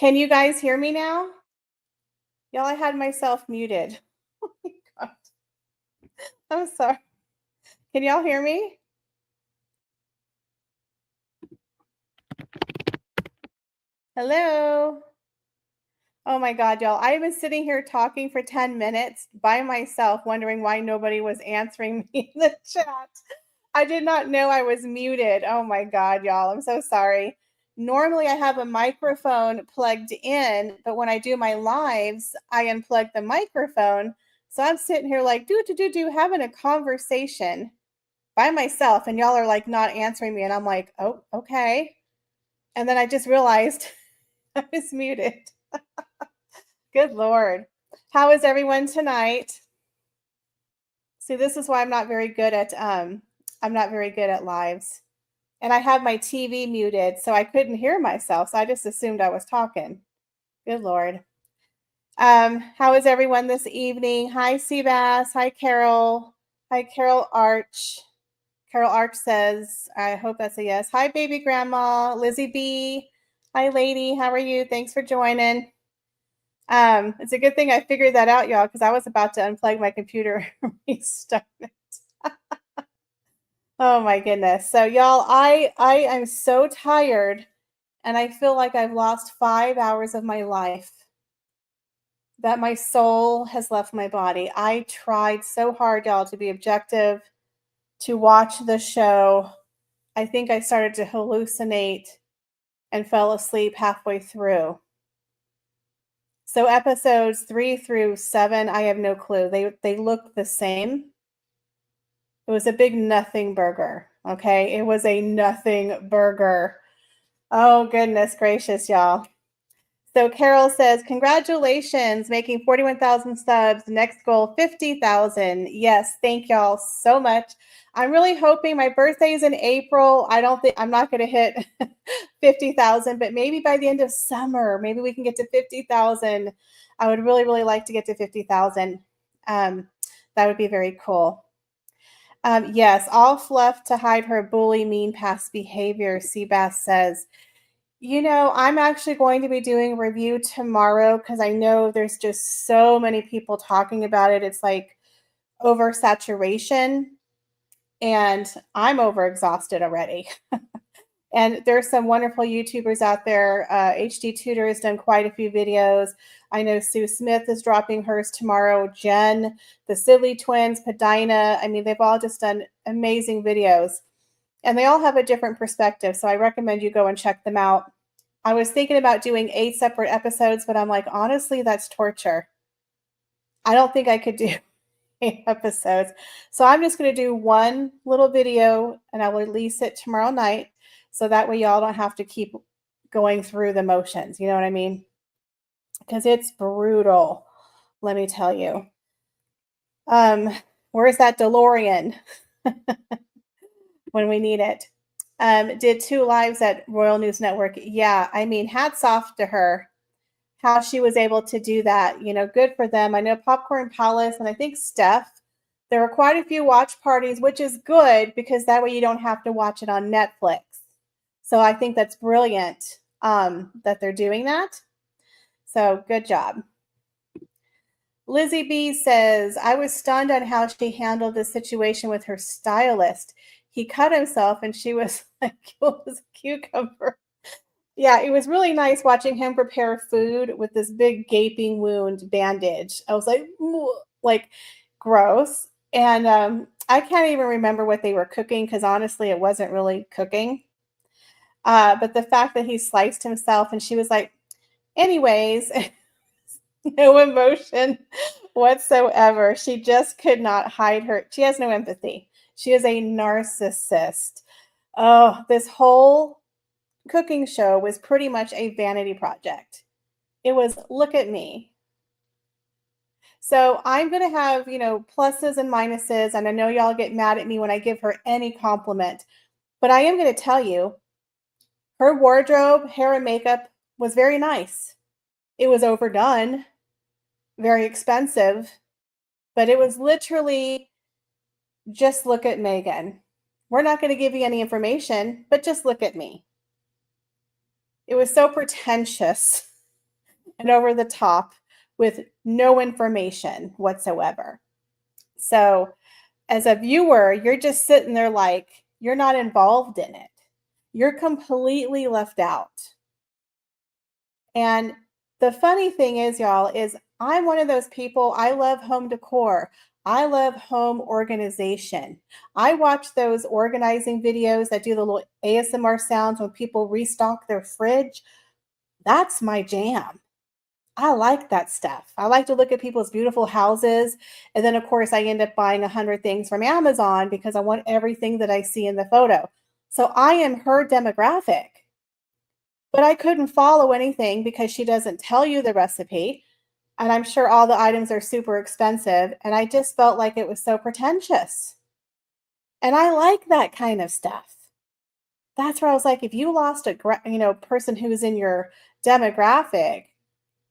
Can you guys hear me now? Y'all, I had myself muted. Oh my God. I'm sorry. Can y'all hear me? Hello? Oh my God, y'all. I've been sitting here talking for 10 minutes by myself, wondering why nobody was answering me in the chat. I did not know I was muted. Oh my God, y'all. I'm so sorry. Normally, I have a microphone plugged in, but when I do my lives, I unplug the microphone. So I'm sitting here like, having a conversation by myself, and y'all are like not answering me. And I'm like, oh, okay. And then I just realized I was muted. Good Lord. How is everyone tonight? See, this is why I'm not very good at lives. And I have my TV muted, so I couldn't hear myself. So I just assumed I was talking. Good Lord. How is everyone this evening? Hi, Seabass. Hi, Carol. Hi, Carol Arch. Carol Arch says, I hope that's a yes. Hi, baby grandma. Lizzie B. Hi, lady. How are you? Thanks for joining. It's a good thing I figured that out, y'all, because I was about to unplug my computer and restart it. Oh my goodness. So y'all, I am so tired, and I feel like I've lost 5 hours of my life, that my soul has left my body. I tried so hard, y'all, to be objective, to watch the show. I think I started to hallucinate and fell asleep halfway through. So episodes 3 through 7, I have no clue. They look the same. It was a big nothing burger. Okay, it was a nothing burger. Oh goodness gracious, y'all. So Carol says, congratulations, making 41,000 subs. Next goal, 50,000. Yes, thank y'all so much. I'm really hoping my birthday is in April. I'm not going to hit 50,000, but maybe by the end of summer, maybe we can get to 50,000. I would really, really like to get to 50,000. That would be very cool. Yes, all fluff to hide her bully, mean past behavior, Seabass says. You know, I'm actually going to be doing a review tomorrow because I know there's just so many people talking about it. It's like oversaturation, and I'm overexhausted already. And there's some wonderful YouTubers out there. HD Tutor has done quite a few videos. I know Sue Smith is dropping hers tomorrow. Jen, the Sibley twins, Padina. I mean, they've all just done amazing videos. And they all have a different perspective. So I recommend you go and check them out. I was thinking about doing 8 separate episodes, but I'm like, honestly, that's torture. I don't think I could do 8 episodes. So I'm just going to do one little video, and I will release it tomorrow night. So that way y'all don't have to keep going through the motions. You know what I mean? Because it's brutal, let me tell you. Where's that DeLorean when we need it? Did 2 lives at Royal News Network. Yeah, I mean, hats off to her, how she was able to do that. You know, good for them. I know Popcorn Palace and I think Steph, there were quite a few watch parties, which is good because that way you don't have to watch it on Netflix. So I think that's brilliant that they're doing that. So good job. Lizzie B says, I was stunned on how she handled the situation with her stylist. He cut himself and she was like, it was a cucumber. Yeah, it was really nice watching him prepare food with this big gaping wound bandage. I was like gross. And I can't even remember what they were cooking because honestly, it wasn't really cooking. But the fact that he sliced himself and she was like, anyways, no emotion whatsoever. She just could not hide her. She has no empathy. She is a narcissist. Oh, this whole cooking show was pretty much a vanity project. It was, look at me. So I'm going to have, pluses and minuses. And I know y'all get mad at me when I give her any compliment. But I am going to tell you, her wardrobe, hair, and makeup was very nice. It was overdone, very expensive, but it was literally just look at Meghan. We're not going to give you any information, but just look at me. It was so pretentious. and over the top with no information whatsoever. So, as a viewer, you're just sitting there like you're not involved in it. You're completely left out. And the funny thing is, y'all, is I'm one of those people. I love home decor. I love home organization. I watch those organizing videos that do the little ASMR sounds when people restock their fridge. That's my jam. I like that stuff. I like to look at people's beautiful houses. And then, of course, I end up buying 100 things from Amazon because I want everything that I see in the photo. So I am her demographic. But I couldn't follow anything because she doesn't tell you the recipe. And I'm sure all the items are super expensive. And I just felt like it was so pretentious. And I like that kind of stuff. That's where I was like, if you lost a person who's in your demographic,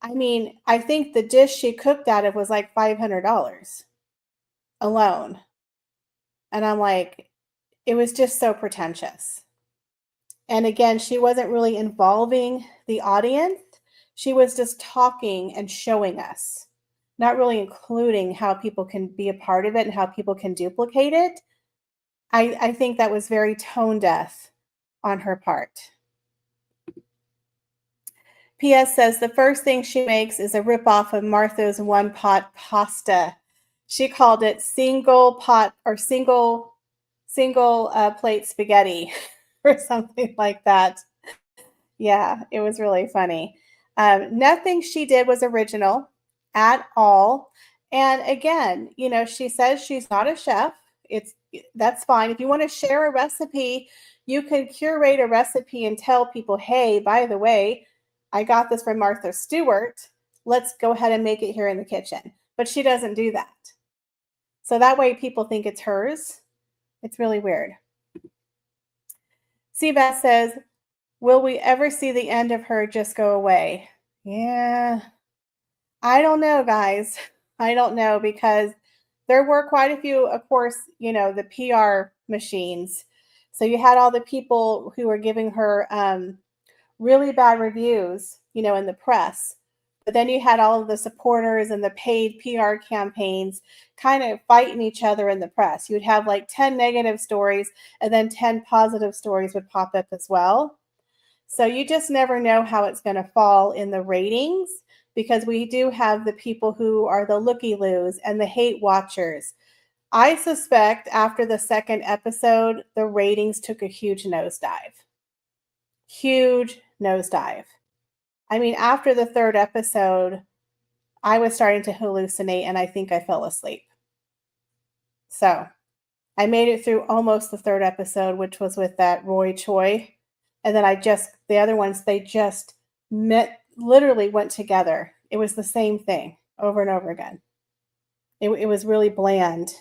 I mean, I think the dish she cooked out of was like $500 alone. And I'm like, it was just so pretentious. And again, she wasn't really involving the audience. She was just talking and showing us, not really including how people can be a part of it and how people can duplicate it. I think that was very tone deaf on her part. PS says the first thing she makes is a ripoff of Martha's one pot pasta. She called it single pot or single plate spaghetti or something like that. Yeah, it was really funny. Nothing she did was original at all. And again, she says she's not a chef. That's fine. If you want to share a recipe, you can curate a recipe and tell people, hey, by the way, I got this from Martha Stewart. Let's go ahead and make it here in the kitchen. But she doesn't do that. So that way people think it's hers. It's really weird. Seabass says, will we ever see the end of her just go away? Yeah. I don't know, guys. I don't know because there were quite a few, of course, the PR machines. So you had all the people who were giving her really bad reviews, in the press. But then you had all of the supporters and the paid PR campaigns kind of fighting each other in the press. You'd have like 10 negative stories and then 10 positive stories would pop up as well. So you just never know how it's going to fall in the ratings because we do have the people who are the looky-loos and the hate watchers. I suspect after the second episode, the ratings took a huge nosedive. Huge nosedive. I mean, after the third episode, I was starting to hallucinate and I think I fell asleep. So I made it through almost the third episode, which was with that Roy Choi. And then the other ones, they just literally went together. It was the same thing over and over again. It was really bland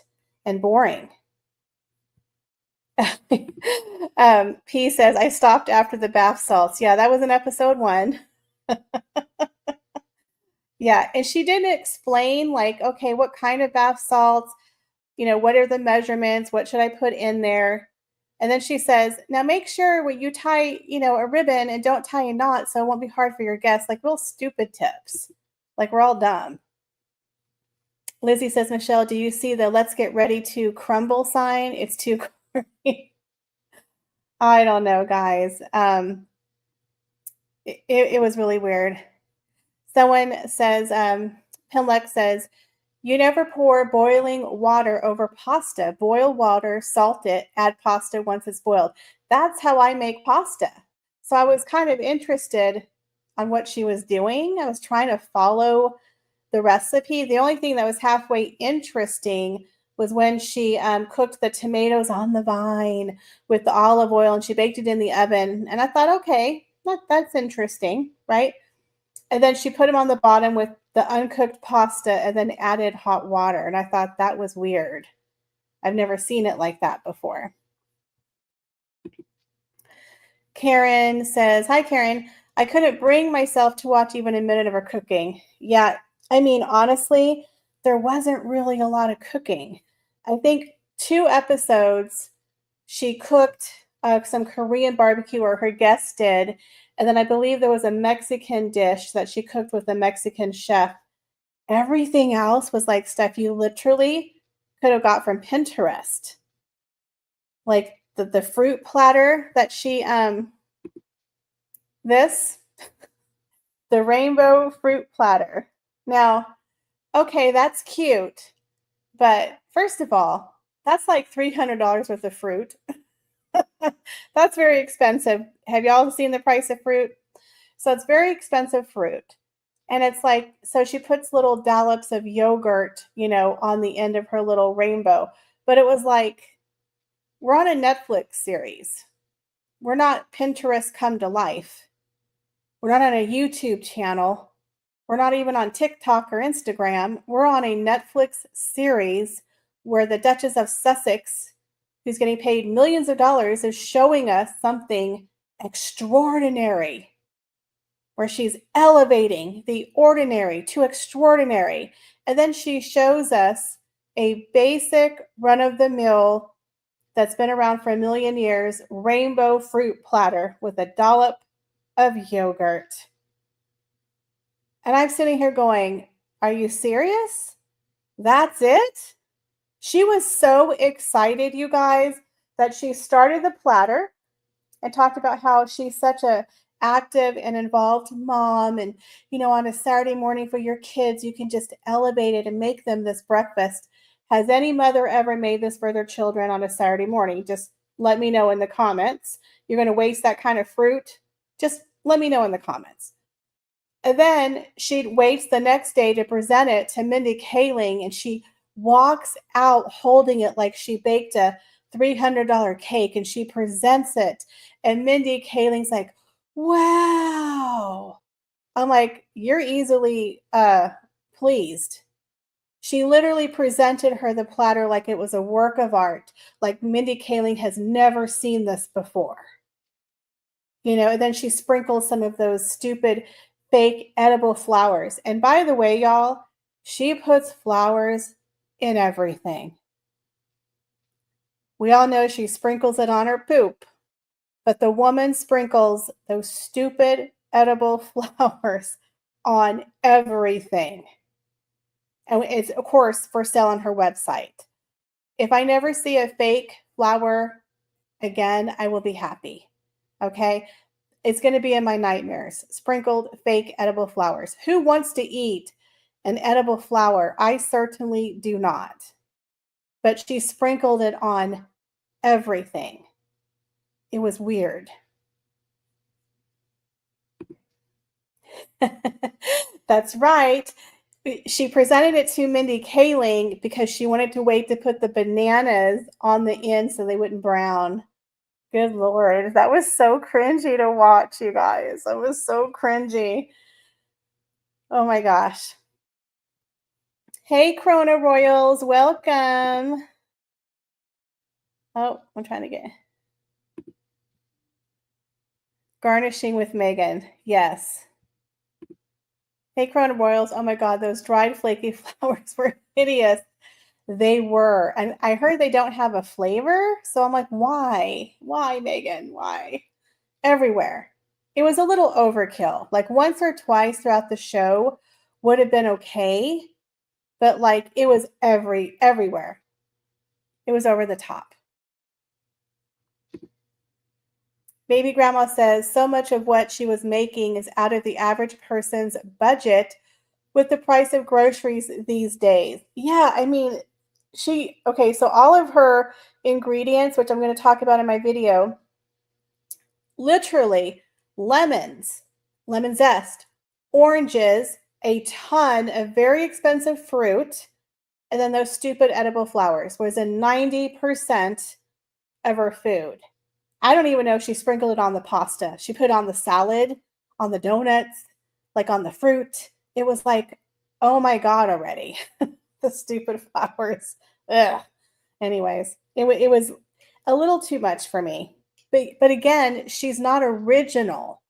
and boring. P says, I stopped after the bath salts. Yeah, that was in episode 1. Yeah, and she didn't explain like, okay, what kind of bath salts, what are the measurements? What should I put in there? And then she says, now make sure when you tie, a ribbon and don't tie a knot so it won't be hard for your guests. Like real stupid tips. Like we're all dumb. Lizzie says, Michelle, do you see the let's get ready to crumble sign? It's too corny. I don't know, guys. It was really weird. Someone says, Pinlex says, you never pour boiling water over pasta. Boil water, salt it, add pasta once it's boiled. That's how I make pasta. So I was kind of interested on what she was doing. I was trying to follow the recipe. The only thing that was halfway interesting was when she cooked the tomatoes on the vine with the olive oil and she baked it in the oven. And I thought, okay, that's interesting, right? And then she put them on the bottom with the uncooked pasta and then added hot water. And I thought that was weird. I've never seen it like that before. Karen says, hi, Karen. I couldn't bring myself to watch even a minute of her cooking. Yeah, I mean, honestly, there wasn't really a lot of cooking. I think 2 episodes she cooked some Korean barbecue, or her guests did, And then I believe there was a Mexican dish that she cooked with a Mexican chef. Everything else was like stuff you literally could have got from Pinterest. Like the fruit platter that she this the rainbow fruit platter. Now, okay, that's cute, but first of all, that's like $300 worth of fruit. That's very expensive. Have y'all seen the price of fruit? So it's very expensive fruit. And it's like, so she puts little dollops of yogurt, on the end of her little rainbow. But it was like, we're on a Netflix series. We're not Pinterest come to life. We're not on a YouTube channel. We're not even on TikTok or Instagram. We're on a Netflix series where the Duchess of Sussex, who's getting paid millions of dollars, is showing us something extraordinary, where she's elevating the ordinary to extraordinary. And then she shows us a basic run-of-the-mill that's been around for a million years rainbow fruit platter with a dollop of yogurt. And I'm sitting here going, are you serious? That's it? She was so excited, you guys, that she started the platter and talked about how she's such a active and involved mom, and on a Saturday morning for your kids you can just elevate it and make them this breakfast. Has any mother ever made this for their children on a Saturday morning? Just let me know in the comments. You're going to waste that kind of fruit? Just let me know in the comments. And then she waits the next day to present it to Mindy Kaling, and she walks out holding it like she baked a $300 cake, and she presents it. And Mindy Kaling's like, wow. I'm like, you're easily pleased. She literally presented her the platter like it was a work of art, like Mindy Kaling has never seen this before. And then she sprinkles some of those stupid fake edible flowers. And by the way, y'all, she puts flowers in everything. We all know she sprinkles it on her poop, but the woman sprinkles those stupid edible flowers on everything. And it's, of course, for sale on her website. If I never see a fake flower again, I will be happy. Okay? It's going to be in my nightmares. Sprinkled fake edible flowers. Who wants to eat an edible flower? I certainly do not. But she sprinkled it on everything. It was weird. That's right. She presented it to Mindy Kaling because she wanted to wait to put the bananas on the end so they wouldn't brown. Good Lord. That was so cringy to watch, you guys. That was so cringy. Oh my gosh. Hey, Corona Royals. Welcome. Oh, I'm trying to get garnishing with Meghan. Yes. Hey, Corona Royals. Oh my God, those dried flaky flowers were hideous. They were. And I heard they don't have a flavor. So I'm like, why? Why, Meghan? Why? Everywhere. It was a little overkill. Like once or twice throughout the show would have been okay. But like it was everywhere. It was over the top. Baby grandma says so much of what she was making is out of the average person's budget with the price of groceries these days. Yeah, I mean, okay, so all of her ingredients, which I'm going to talk about in my video, literally lemons, lemon zest, oranges, a ton of very expensive fruit, and then those stupid edible flowers was in 90% of her food. I don't even know if she sprinkled it on the pasta. She put it on the salad, on the donuts, like on the fruit. It was like, oh my God already. The stupid flowers. Ugh. Anyways, it was a little too much for me. But again, she's not original.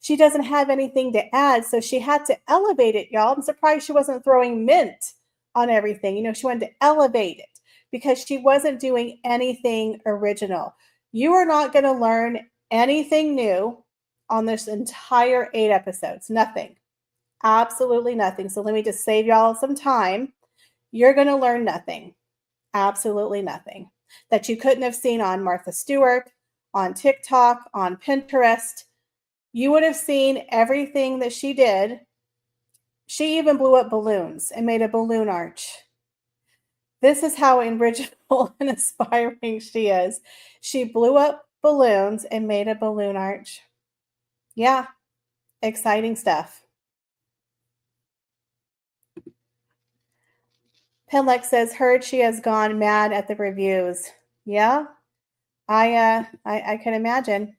She doesn't have anything to add, so she had to elevate it, y'all. I'm surprised she wasn't throwing mint on everything. She wanted to elevate it because she wasn't doing anything original. You are not going to learn anything new on this entire 8 episodes. Nothing. Absolutely nothing. So let me just save y'all some time. You're going to learn nothing. Absolutely nothing that you couldn't have seen on Martha Stewart, on TikTok, on Pinterest. You would have seen everything that she did. She even blew up balloons and made a balloon arch. This is how original and aspiring she is. She blew up balloons and made a balloon arch. Yeah, exciting stuff. Penlex says, heard she has gone mad at the reviews. Yeah, I can imagine.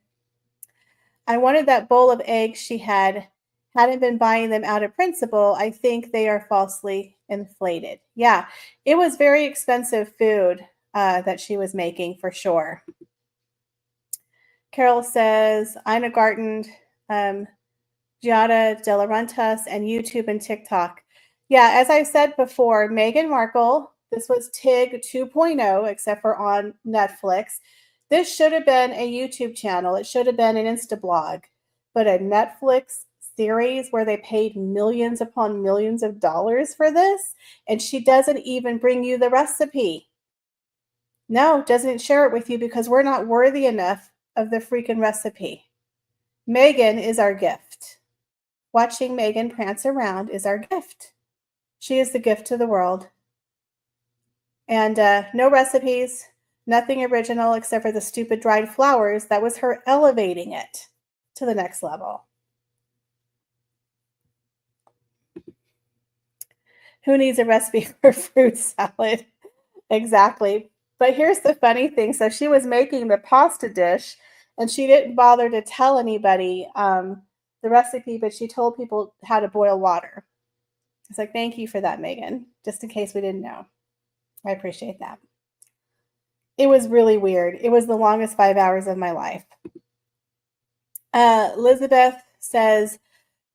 I wanted that bowl of eggs she hadn't been buying them out of principle. I think they are falsely inflated. Yeah, it was very expensive food that she was making for sure. Carol says, Ina Garten, Giada De Laurentiis, and YouTube and TikTok. Yeah, as I said before, Meghan Markle, this was TIG 2.0, except for on Netflix. This should have been a YouTube channel. It should have been an Insta blog, but a Netflix series where they paid millions upon millions of dollars for this, and she doesn't even bring you the recipe. No, doesn't share it with you because we're not worthy enough of the freaking recipe. Meghan is our gift. Watching Meghan prance around is our gift. She is the gift to the world. And no recipes, nothing original except for the stupid dried flowers. That was her elevating it to the next level. Who needs a recipe for fruit salad? Exactly. But here's the funny thing. So she was making the pasta dish and she didn't bother to tell anybody the recipe, but she told people how to boil water. It's like, thank you for that, Meghan, just in case we didn't know. I appreciate that. It was really weird. It was the longest 5 hours of my life. Elizabeth says,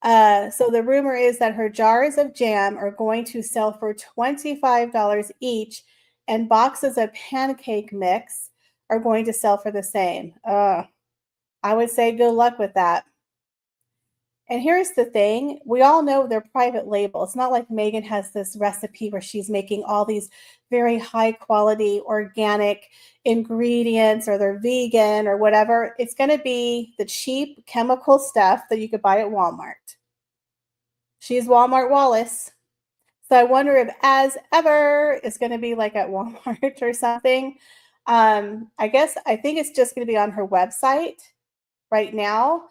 so the rumor is that her jars of jam are going to sell for $25 each, and boxes of pancake mix are going to sell for the same. I would say good luck with that. And here's the thing. We all know they're private label. It's not like Meghan has this recipe where she's making all these very high quality organic ingredients or they're vegan or whatever. It's going to be the cheap chemical stuff that you could buy at Walmart. She's Walmart Wallace. So I wonder if As Ever is going to be like at Walmart or something. I think it's just going to be on her website right now.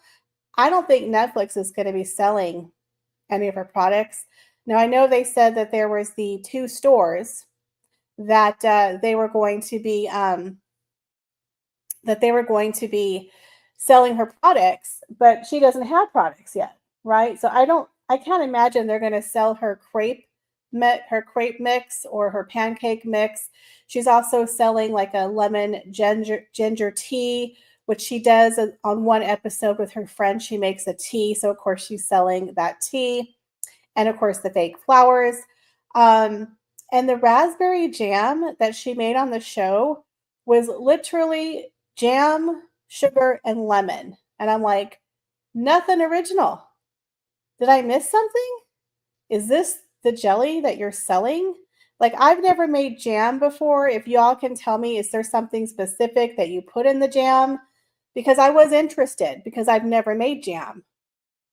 I don't think Netflix is going to be selling any of her products. Now, I know they said that there was the 2 stores that they were going to be selling her products, but she doesn't have products yet, right? So I can't imagine they're going to sell her crepe mix or her pancake mix. She's also selling like a lemon ginger tea, which she does on one episode with her friend. She makes a tea. So, of course, she's selling that tea. And, of course, the fake flowers. And the raspberry jam that she made on the show was literally jam, sugar, and lemon. And I'm like, nothing original. Did I miss something? Is this the jelly that you're selling? Like, I've never made jam before. If y'all can tell me, is there something specific that you put in the jam? Because I was interested because I've never made jam.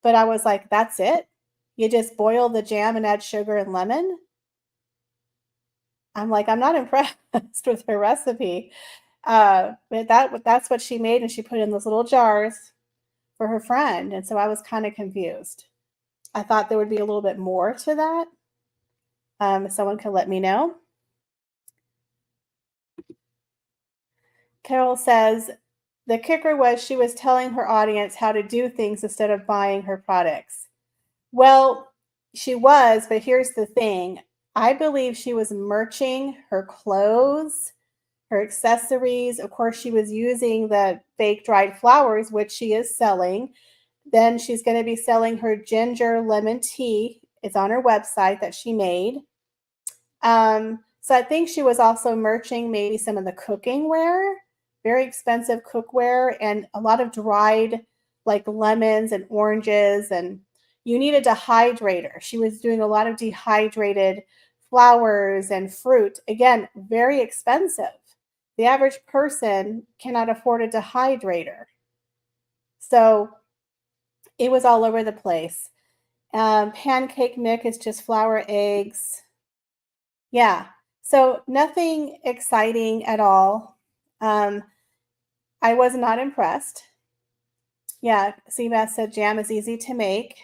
But I was like, that's it? You just boil the jam and add sugar and lemon? I'm like, I'm not impressed with her recipe. But that's what she made, and she put in those little jars for her friend. And so I was kind of confused. I thought there would be a little bit more to that. If someone could let me know. Carol says, the kicker was she was telling her audience how to do things instead of buying her products. Well, she was, but here's the thing. I believe she was merching her clothes, her accessories. Of course, she was using the fake dried flowers, which she is selling. Then she's going to be selling her ginger lemon tea. It's on her website that she made. So I think she was also merching maybe some of the cooking ware, very expensive cookware, and a lot of dried like lemons and oranges, and you need a dehydrator. She was doing a lot of dehydrated flowers and fruit. Again, very expensive. The average person cannot afford a dehydrator. So it was all over the place. Pancake mix is just flour, eggs. Yeah. So nothing exciting at all. Um, I was not impressed. Yeah, Seabass said jam is easy to make.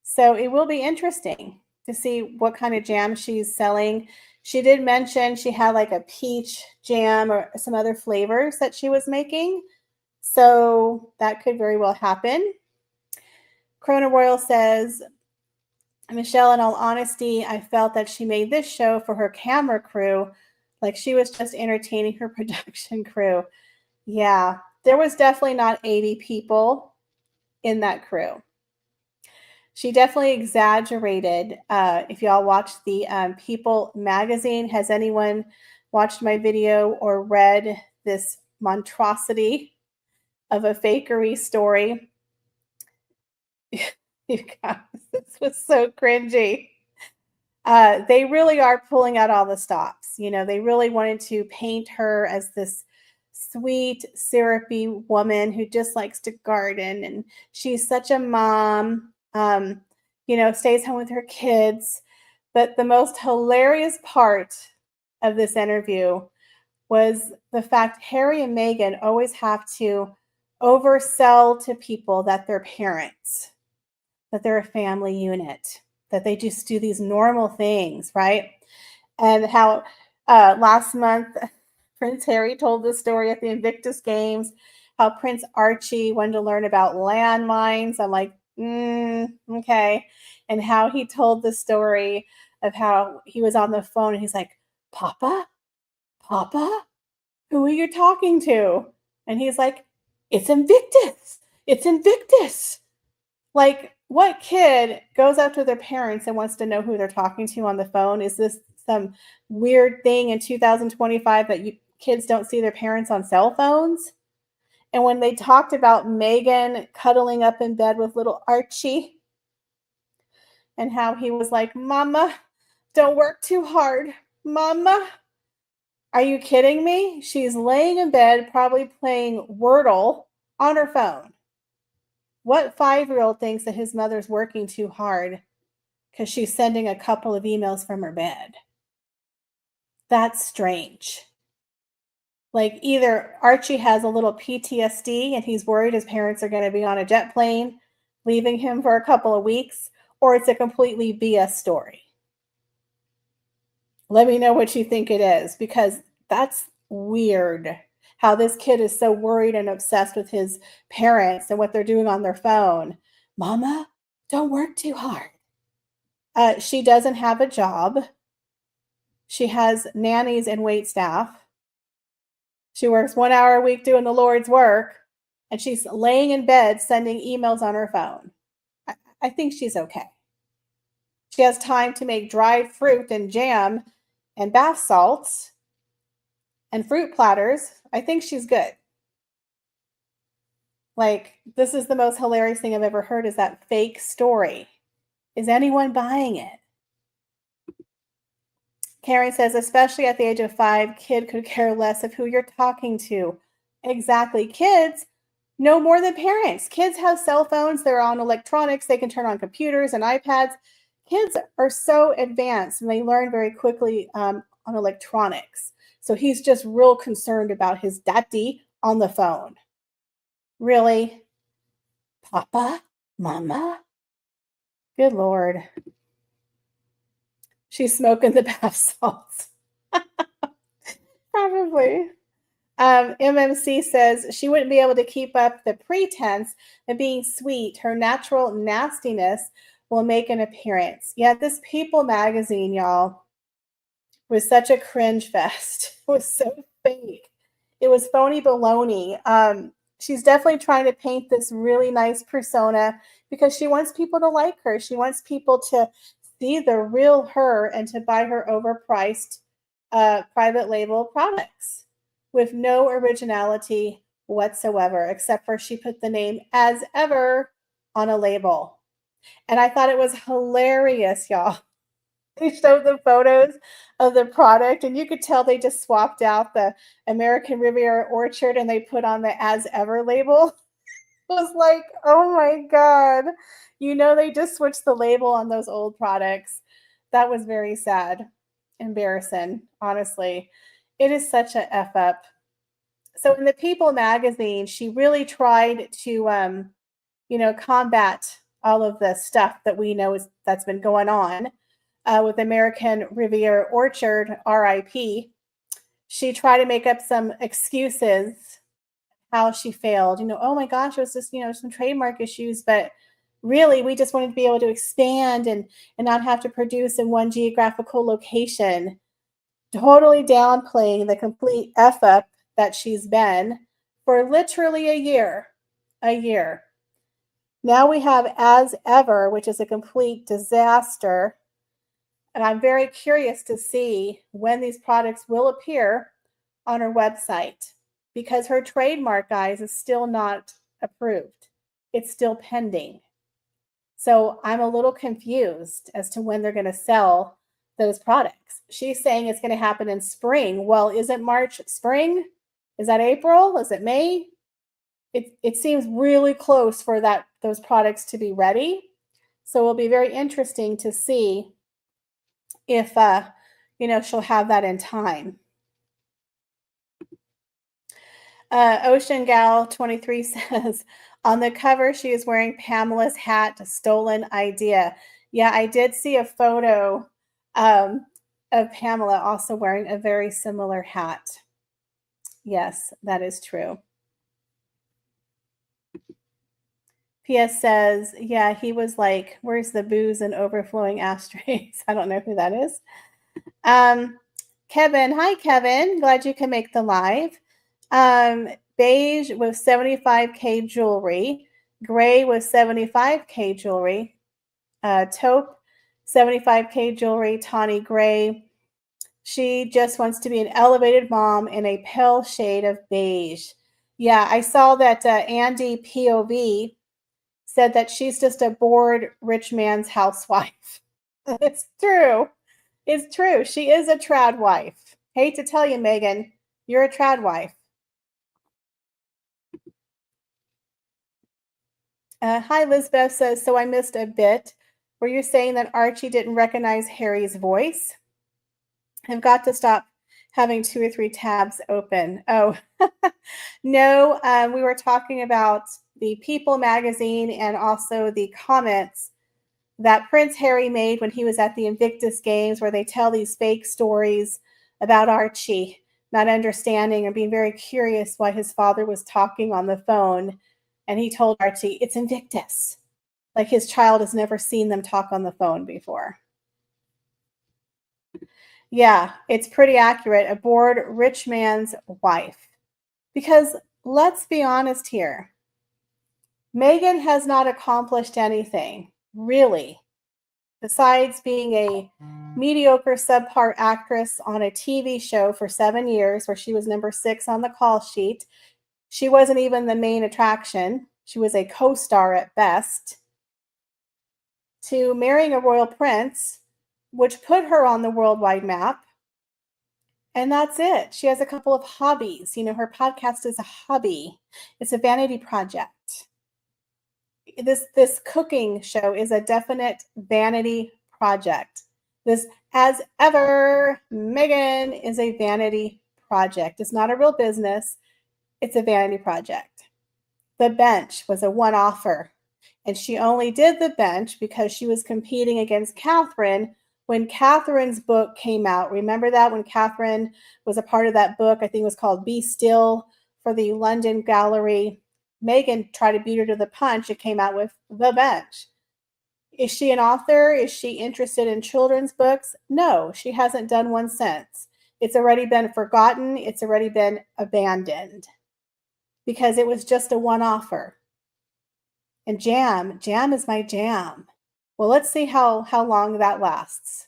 So it will be interesting to see what kind of jam she's selling. She did mention she had like a peach jam or some other flavors that she was making. So that could very well happen. Corona Royal says, Michelle, in all honesty, I felt that she made this show for her camera crew, like she was just entertaining her production crew. Yeah, there was definitely not 80 people in that crew. She definitely exaggerated. If y'all watched the People magazine, has anyone watched my video or read this monstrosity of a fakery story? You guys, this was so cringy. They really are pulling out all the stops. You know, they really wanted to paint her as this sweet, syrupy woman who just likes to garden, and she's such a mom. Stays home with her kids. But the most hilarious part of this interview was the fact Harry and Meghan always have to oversell to people that they're parents, that they're a family unit, that they just do these normal things, right? And how last month Prince Harry told the story at the Invictus Games, how Prince Archie wanted to learn about landmines. I'm like, okay. And how he told the story of how he was on the phone and he's like, Papa, Papa, who are you talking to? And he's like, it's Invictus. It's Invictus. Like, what kid goes up to their parents and wants to know who they're talking to on the phone? Is this some weird thing in 2025 that kids don't see their parents on cell phones? And when they talked about Meghan cuddling up in bed with little Archie and how he was like, Mama, don't work too hard. Mama, are you kidding me? She's laying in bed, probably playing Wordle on her phone. What 5-year-old thinks that his mother's working too hard because she's sending a couple of emails from her bed? That's strange. Like, either Archie has a little PTSD and he's worried his parents are going to be on a jet plane, leaving him for a couple of weeks, or it's a completely BS story. Let me know what you think it is, because that's weird how this kid is so worried and obsessed with his parents and what they're doing on their phone. Mama, don't work too hard. She doesn't have a job. She has nannies and wait staff. She works 1 hour a week doing the Lord's work, and she's laying in bed sending emails on her phone. I think she's okay. She has time to make dried fruit and jam and bath salts and fruit platters. I think she's good. Like, this is the most hilarious thing I've ever heard, is that fake story. Is anyone buying it? Karen says, especially at the age of 5, kid could care less of who you're talking to. Exactly. Kids know more than parents. Kids have cell phones. They're on electronics. They can turn on computers and iPads. Kids are so advanced and they learn very quickly on electronics. So he's just real concerned about his daddy on the phone. Really? Papa? Mama? Good Lord. She's smoking the bath salts. Probably. MMC says she wouldn't be able to keep up the pretense of being sweet. Her natural nastiness will make an appearance. Yeah, this People magazine, y'all, was such a cringe fest. It was so fake. It was phony baloney. She's definitely trying to paint this really nice persona because she wants people to like her. She wants people to see the real her and to buy her overpriced private label products with no originality whatsoever, except for she put the name as ever on a label. And I thought it was hilarious, y'all. They showed the photos of the product, and you could tell they just swapped out the American Riviera Orchard and they put on the as ever label. It was like, oh my God. They just switched the label on those old products. That was very sad. Embarrassing, honestly. It is such a F up. So in the People magazine, she really tried to combat all of the stuff that we know that's been going on with American Riviera Orchard, RIP. She tried to make up some excuses how she failed. Oh my gosh, it was just some trademark issues, but really we just wanted to be able to expand and not have to produce in one geographical location. Totally downplaying the complete F up that she's been for literally a year. A year. Now we have As Ever, which is a complete disaster. And I'm very curious to see when these products will appear on her website because her trademark, guys, is still not approved. It's still pending. So I'm a little confused as to when they're going to sell those products. She's saying it's going to happen in spring. Well, isn't March spring? Is that April? Is it May? It seems really close for those products to be ready. So it'll be very interesting to see if she'll have that in time. Ocean Gal 23 says on the cover she is wearing Pamela's hat. Stolen idea. Yeah, I did see a photo of Pamela also wearing a very similar hat. Yes, that is true. PS says, yeah, he was like, where's the booze and overflowing ashtrays? I don't know who that is. Kevin, hi, Kevin. Glad you can make the live. Beige with 75K jewelry. Gray with 75K jewelry. Taupe, 75K jewelry. Tawny Gray. She just wants to be an elevated mom in a pale shade of beige. Yeah, I saw that Andy POV said that she's just a bored rich man's housewife. It's true. It's true. She is a trad wife. Hate to tell you, Meghan, you're a trad wife. Hi, Lizbeth says, so I missed a bit. Were you saying that Archie didn't recognize Harry's voice? I've got to stop having 2 or 3 tabs open. Oh, no, we were talking about the People magazine and also the comments that Prince Harry made when he was at the Invictus Games, where they tell these fake stories about Archie not understanding and being very curious why his father was talking on the phone. And he told Archie, it's Invictus. Like his child has never seen them talk on the phone before. Yeah, it's pretty accurate. A bored rich man's wife. Because let's be honest here. Meghan has not accomplished anything, really, besides being a mediocre subpar actress on a TV show for 7 years where she was number 6 on the call sheet. She wasn't even the main attraction. She was a co-star at best. To marrying a royal prince, which put her on the worldwide map. And that's it. She has a couple of hobbies. Her podcast is a hobby. It's a vanity project. This cooking show is a definite vanity project. This As Ever Meghan is a vanity project. It's not a real business. It's a vanity project. The Bench was a one-offer, and she only did The Bench because she was competing against Catherine when Catherine's book came out. Remember that when Catherine was a part of that book? I think it was called Be Still for the London Gallery. Meghan tried to beat her to the punch. It came out with The Bench. Is she an author? Is she interested in children's books? No, she hasn't done one since. It's already been forgotten. It's already been abandoned because it was just a one-offer. And jam is my jam. Well, let's see how long that lasts,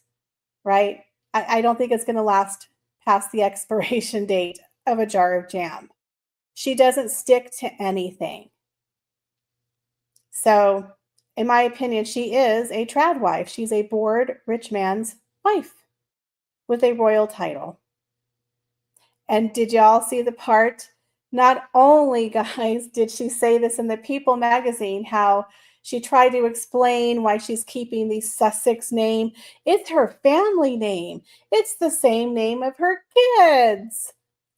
right? I don't think it's going to last past the expiration date of a jar of jam. She doesn't stick to anything. So, in my opinion, she is a trad wife. She's a bored rich man's wife with a royal title. And did y'all see the part? Not only, guys, did she say this in the People magazine, how she tried to explain why she's keeping the Sussex name. It's her family name. It's the same name of her kids.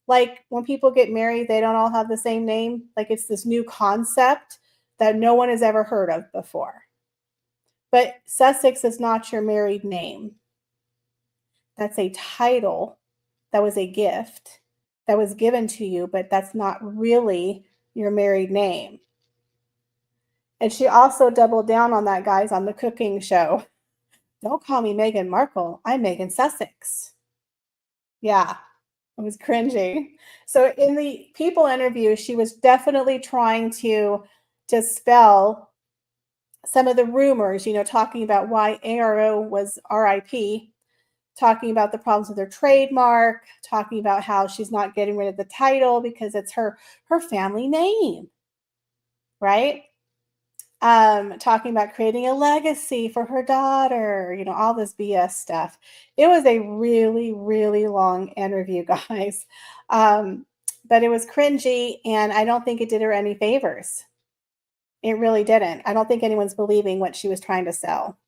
Like when people get married, they don't all have the same name. Like it's this new concept that no one has ever heard of before. But Sussex is not your married name. That's a title that was a gift that was given to you, but that's not really your married name. And she also doubled down on that, guys, on the cooking show. Don't call me Meghan Markle. I'm Meghan Sussex. Yeah, it was cringy. So in the People interview, she was definitely trying to dispel some of the rumors, talking about why ARO was RIP, talking about the problems with her trademark, talking about how she's not getting rid of the title because it's her family name, right? Talking about creating a legacy for her daughter, all this BS stuff. It was a really, really long interview, guys. But it was cringy, and I don't think it did her any favors. It really didn't. I don't think anyone's believing what she was trying to sell.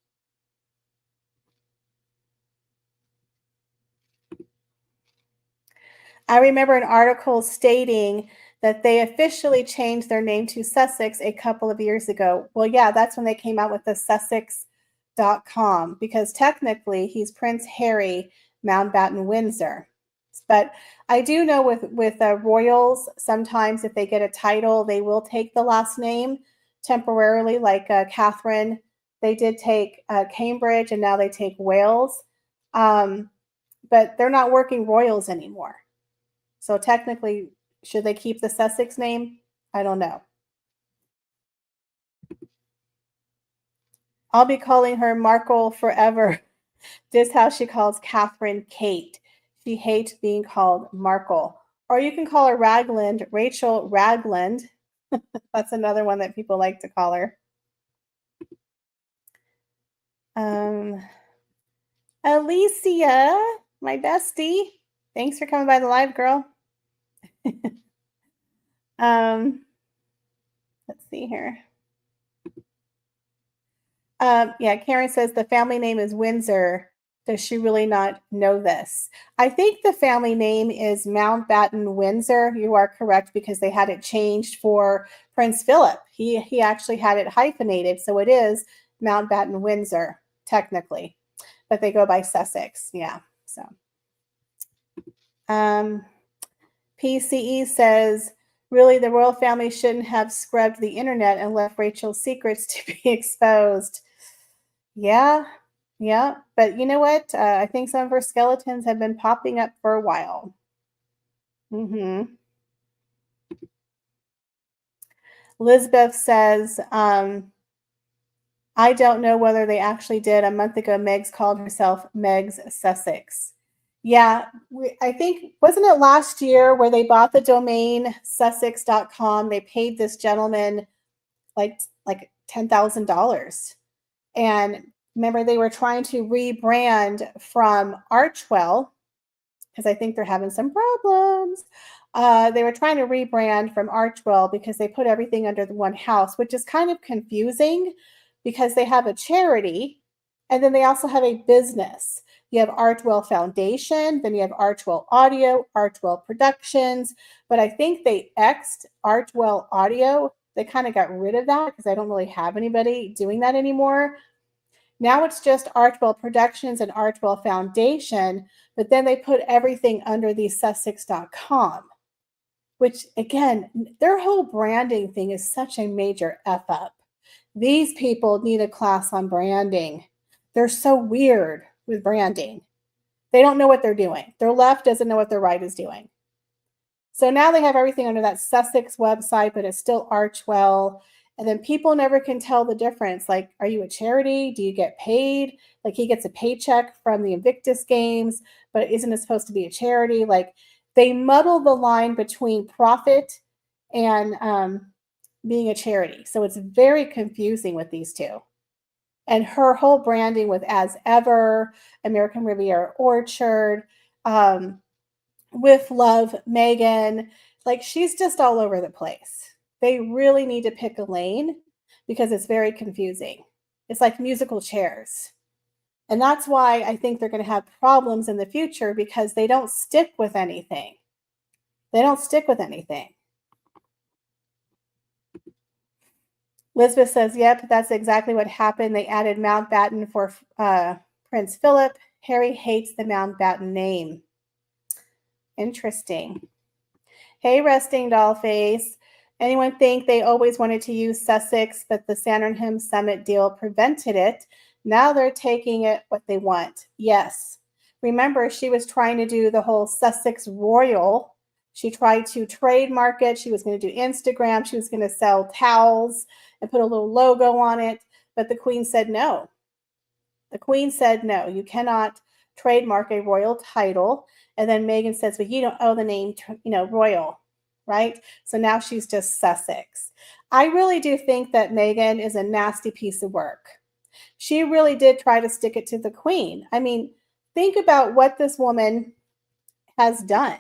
I remember an article stating that they officially changed their name to Sussex a couple of years ago. Well, yeah, that's when they came out with the Sussex.com, because technically he's Prince Harry Mountbatten Windsor. But I do know with royals, sometimes if they get a title, they will take the last name temporarily, like Catherine. They did take Cambridge, and now they take Wales. But they're not working royals anymore. So technically, should they keep the Sussex name? I don't know. I'll be calling her Markle forever. This is how she calls Catherine Kate. She hates being called Markle. Or you can call her Ragland, Rachel Ragland. That's another one that people like to call her. Alicia, my bestie. Thanks for coming by the live, girl. Let's see here. Yeah, Karen says the family name is Windsor. Does she really not know this? I think the family name is Mountbatten Windsor. You are correct, because they had it changed for Prince Philip. He actually had it hyphenated, so it is Mountbatten Windsor technically, but they go by Sussex. Yeah. So, PCE says, really, the royal family shouldn't have scrubbed the internet and left Rachel's secrets to be exposed. Yeah, yeah. But you know what? I think some of her skeletons have been popping up for a while. Lisbeth says, I don't know whether they actually did. A month ago, Megs called herself Megs Sussex. Yeah, I think, wasn't it last year where they bought the domain Sussex.com? They paid this gentleman like $10,000. And remember, they were trying to rebrand from Archwell, because I think they're having some problems. They were trying to rebrand from Archwell because they put everything under the one house, which is kind of confusing because they have a charity and then they also have a business. You have Archwell Foundation, then you have Archwell Audio, Archwell Productions, but I think they X'd Archwell Audio. They kind of got rid of that because I don't really have anybody doing that anymore. Now it's just Archwell Productions and Archwell Foundation, but then they put everything under the Sussex.com, which again, their whole branding thing is such a major F up. These people need a class on branding. They're so weird with branding. They don't know what they're doing. Their left doesn't know what their right is doing. So now they have everything under that Sussex website, but it's still Archwell. And then people never can tell the difference. Like, are you a charity? Do you get paid? Like, he gets a paycheck from the Invictus Games, but isn't it supposed to be a charity? Like, they muddle the line between profit and being a charity. So it's very confusing with these two. And her whole branding with As Ever, American Riviera Orchard, um, with Love, Meghan, like she's just all over the place. They really need to pick a lane because it's very confusing. It's like musical chairs. And that's why I think they're going to have problems in the future because they don't stick with anything. They don't stick with anything. Elizabeth says, yep, that's exactly what happened. They added Mountbatten for Prince Philip. Harry hates the Mountbatten name. Interesting. Hey, Resting Dollface. Anyone think they always wanted to use Sussex, but the Sandringham Summit deal prevented it? Now they're taking it what they want. Yes. Remember, she was trying to do the whole Sussex Royal. She tried to trademark it. She was going to do Instagram. She was going to sell towels and put a little logo on it. But the Queen said no. The Queen said no. You cannot trademark a royal title. And then Meghan says, well, you don't owe the name, royal, right? So now she's just Sussex. I really do think that Meghan is a nasty piece of work. She really did try to stick it to the Queen. I mean, think about what this woman has done.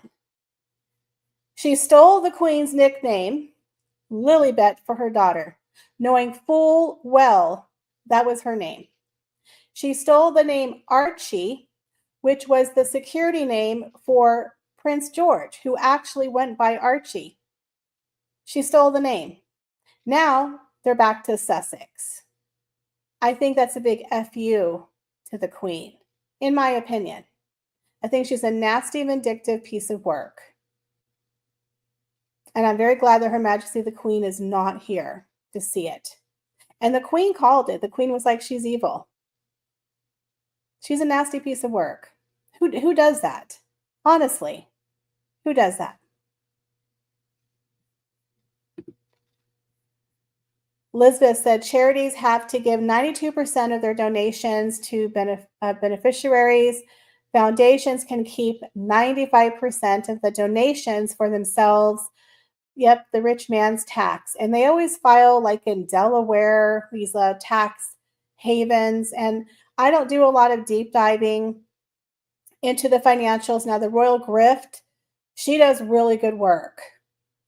She stole the Queen's nickname, Lilibet, for her daughter, knowing full well that was her name. She stole the name Archie, which was the security name for Prince George, who actually went by Archie. She stole the name. Now they're back to Sussex. I think that's a big FU to the Queen, in my opinion. I think she's a nasty, vindictive piece of work. And I'm very glad that Her Majesty the Queen is not here to see it. And the Queen called it. The Queen was like, she's evil. She's a nasty piece of work. Who does that? Honestly, who does that? Elizabeth said charities have to give 92% of their donations to beneficiaries. Foundations can keep 95% of the donations for themselves. Yep, the rich man's tax. And they always file like in Delaware, these tax havens. And I don't do a lot of deep diving into the financials. Now, the Royal Grift, she does really good work.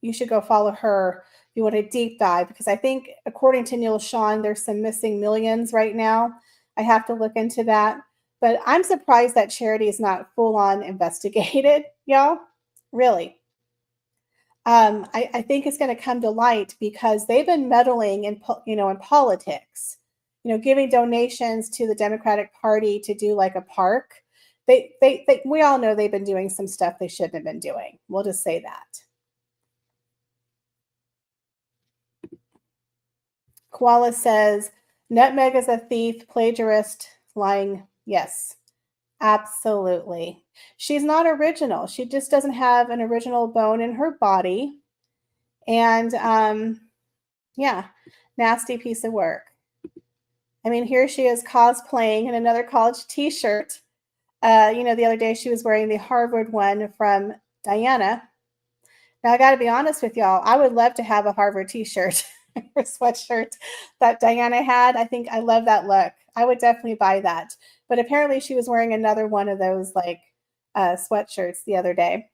You should go follow her if you want a deep dive, because I think, according to Neil Sean, there's some missing millions right now. I have to look into that. But I'm surprised that charity is not full on investigated, y'all. Really. I think it's going to come to light because they've been meddling in politics, giving donations to the Democratic Party to do like a park. We all know they've been doing some stuff they shouldn't have been doing. We'll just say that. Koala says, Nutmeg is a thief, plagiarist, lying. Yes, absolutely. She's not original. She just doesn't have an original bone in her body. And yeah, nasty piece of work. I mean, here she is cosplaying in another college t-shirt. The other day she was wearing the Harvard one from Diana. Now, I got to be honest with y'all. I would love to have a Harvard t-shirt or sweatshirt that Diana had. I think I love that look. I would definitely buy that. But apparently she was wearing another one of those like sweatshirts the other day.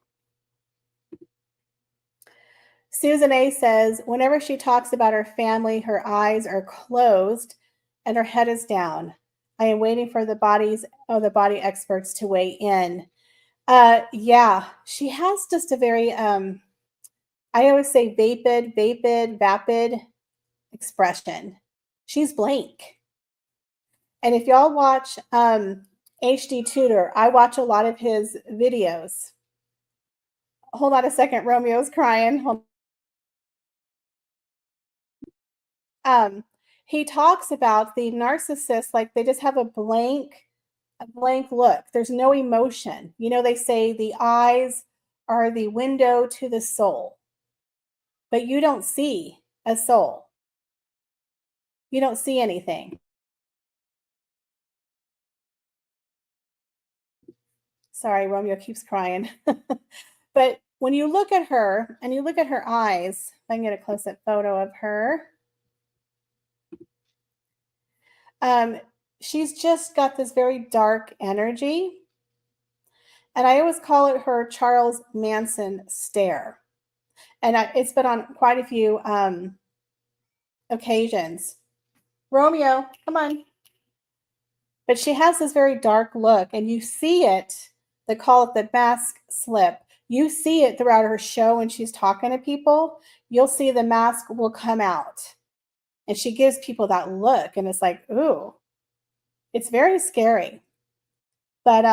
Susan A says, whenever she talks about her family, her eyes are closed and her head is down. I am waiting for the body experts to weigh in. Yeah, she has just a very, I always say vapid expression. She's blank. And if y'all watch HD Tutor, I watch a lot of his videos. Hold on a second, Romeo's crying. He talks about the narcissist, like they just have a blank look. There's no emotion. They say the eyes are the window to the soul, but you don't see a soul. You don't see anything. Sorry, Romeo keeps crying. But when you look at her and you look at her eyes, if I can get a close-up photo of her, um, she's just got this very dark energy. And I always call it her Charles Manson stare. And it's been on quite a few occasions. Romeo, come on. But she has this very dark look, and you see it. They call it the mask slip. You see it throughout her show when she's talking to people. You'll see the mask will come out, and she gives people that look, and it's like, ooh, it's very scary. But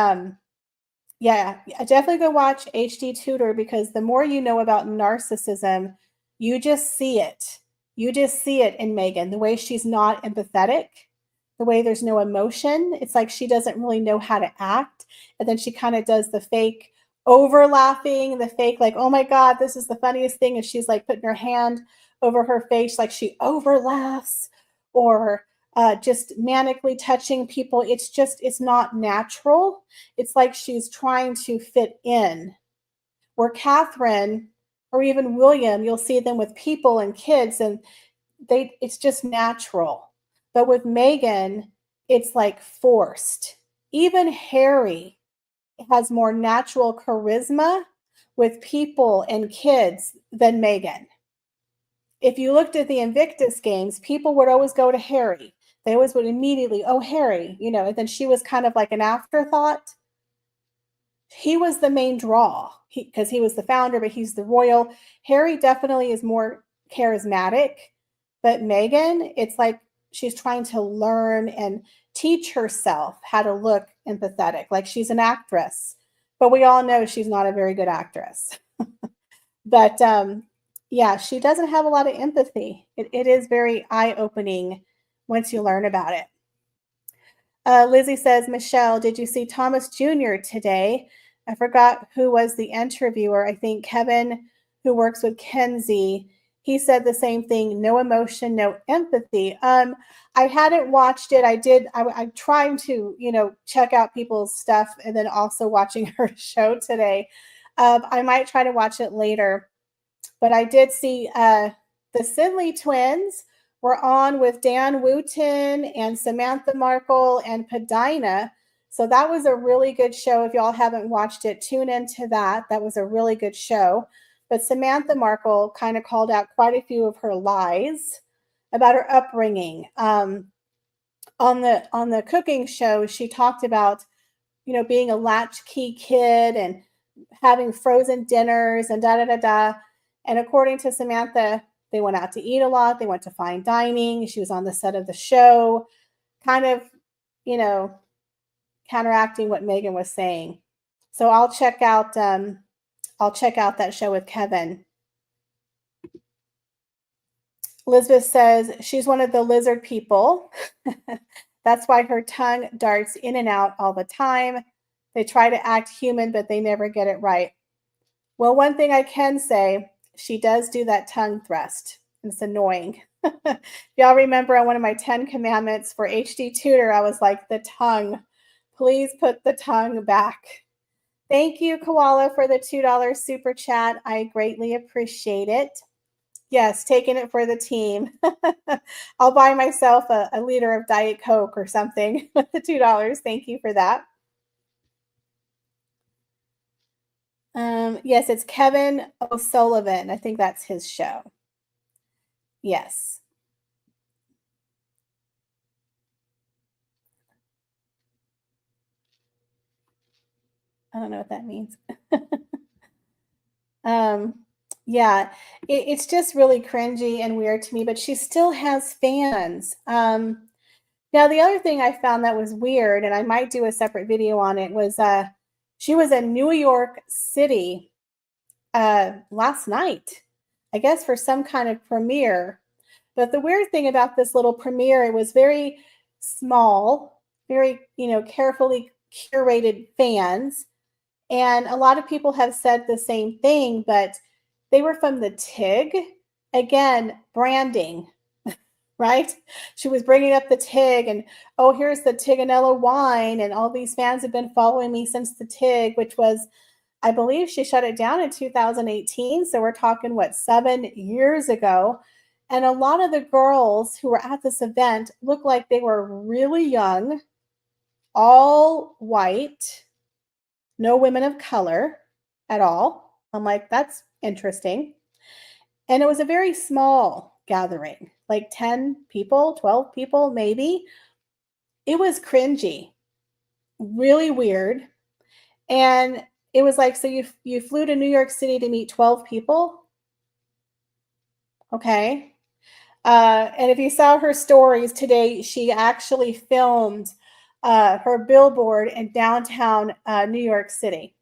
yeah, definitely go watch HD Tutor, because the more you know about narcissism, you just see it. You just see it in Meghan, the way she's not empathetic, the way there's no emotion. It's like she doesn't really know how to act. And then she kind of does the fake over laughing, the fake, like, oh my God, this is the funniest thing. And she's like putting her hand over her face, like she over laughs, or just manically touching people. It's not natural. It's like she's trying to fit in. Where Catherine or even William, you'll see them with people and kids, and it's just natural. But with Meghan, it's like forced. Even Harry has more natural charisma with people and kids than Meghan. If you looked at the Invictus games, people would always go to Harry. They always would immediately, oh, Harry, and then she was kind of like an afterthought. He was the main draw because he was the founder, but he's the royal. Harry definitely is more charismatic, but Meghan, it's like she's trying to learn and teach herself how to look empathetic, like she's an actress, but we all know she's not a very good actress. But yeah, she doesn't have a lot of empathy. It is very eye-opening once you learn about it. Lizzie says, Michelle, did you see Thomas Jr. today? I forgot who was the interviewer. I think Kevin, who works with Kenzie, he said the same thing. No emotion, no empathy. I hadn't watched it. I'm trying to, check out people's stuff and then also watching her show today. I might try to watch it later. But I did see the Sidley twins were on with Dan Wooten and Samantha Markle and Padina. So that was a really good show. If y'all haven't watched it, tune into that. That was a really good show. But Samantha Markle kind of called out quite a few of her lies about her upbringing. On the cooking show, she talked about, being a latchkey kid and having frozen dinners and da da da da. And according to Samantha, they went out to eat a lot. They went to fine dining. She was on the set of the show, kind of, counteracting what Meghan was saying. So I'll check out that show with Kevin. Elizabeth says she's one of the lizard people. That's why her tongue darts in and out all the time. They try to act human, but they never get it right. Well, one thing I can say, she does do that tongue thrust. It's annoying. Y'all remember on one of my 10 commandments for HD Tutor, I was like, the tongue. Please put the tongue back. Thank you, Koala, for the $2 super chat. I greatly appreciate it. Yes, taking it for the team. I'll buy myself a liter of Diet Coke or something with the $2. Thank you for that. Yes, it's Kevin O'Sullivan. I think that's his show. Yes. I don't know what that means. Yeah, it's just really cringy and weird to me, but she still has fans. Now, the other thing I found that was weird, and I might do a separate video on it, was she was in New York City last night, I guess for some kind of premiere. But the weird thing about this little premiere, it was very small, very, carefully curated fans. And a lot of people have said the same thing, but they were from the TIG. Again, branding, right? She was bringing up the TIG and, oh, here's the Tiganella wine. And all these fans have been following me since the TIG, which was I believe she shut it down in 2018. So we're talking, what, 7 years ago. And a lot of the girls who were at this event looked like they were really young, all white, no women of color at all. I'm like, that's interesting. And it was a very small gathering, like 10 people, 12 people, maybe. It was cringy, really weird. And it was like, so you flew to New York City to meet 12 people? Okay. And if you saw her stories today, she actually filmed her billboard in downtown New York City,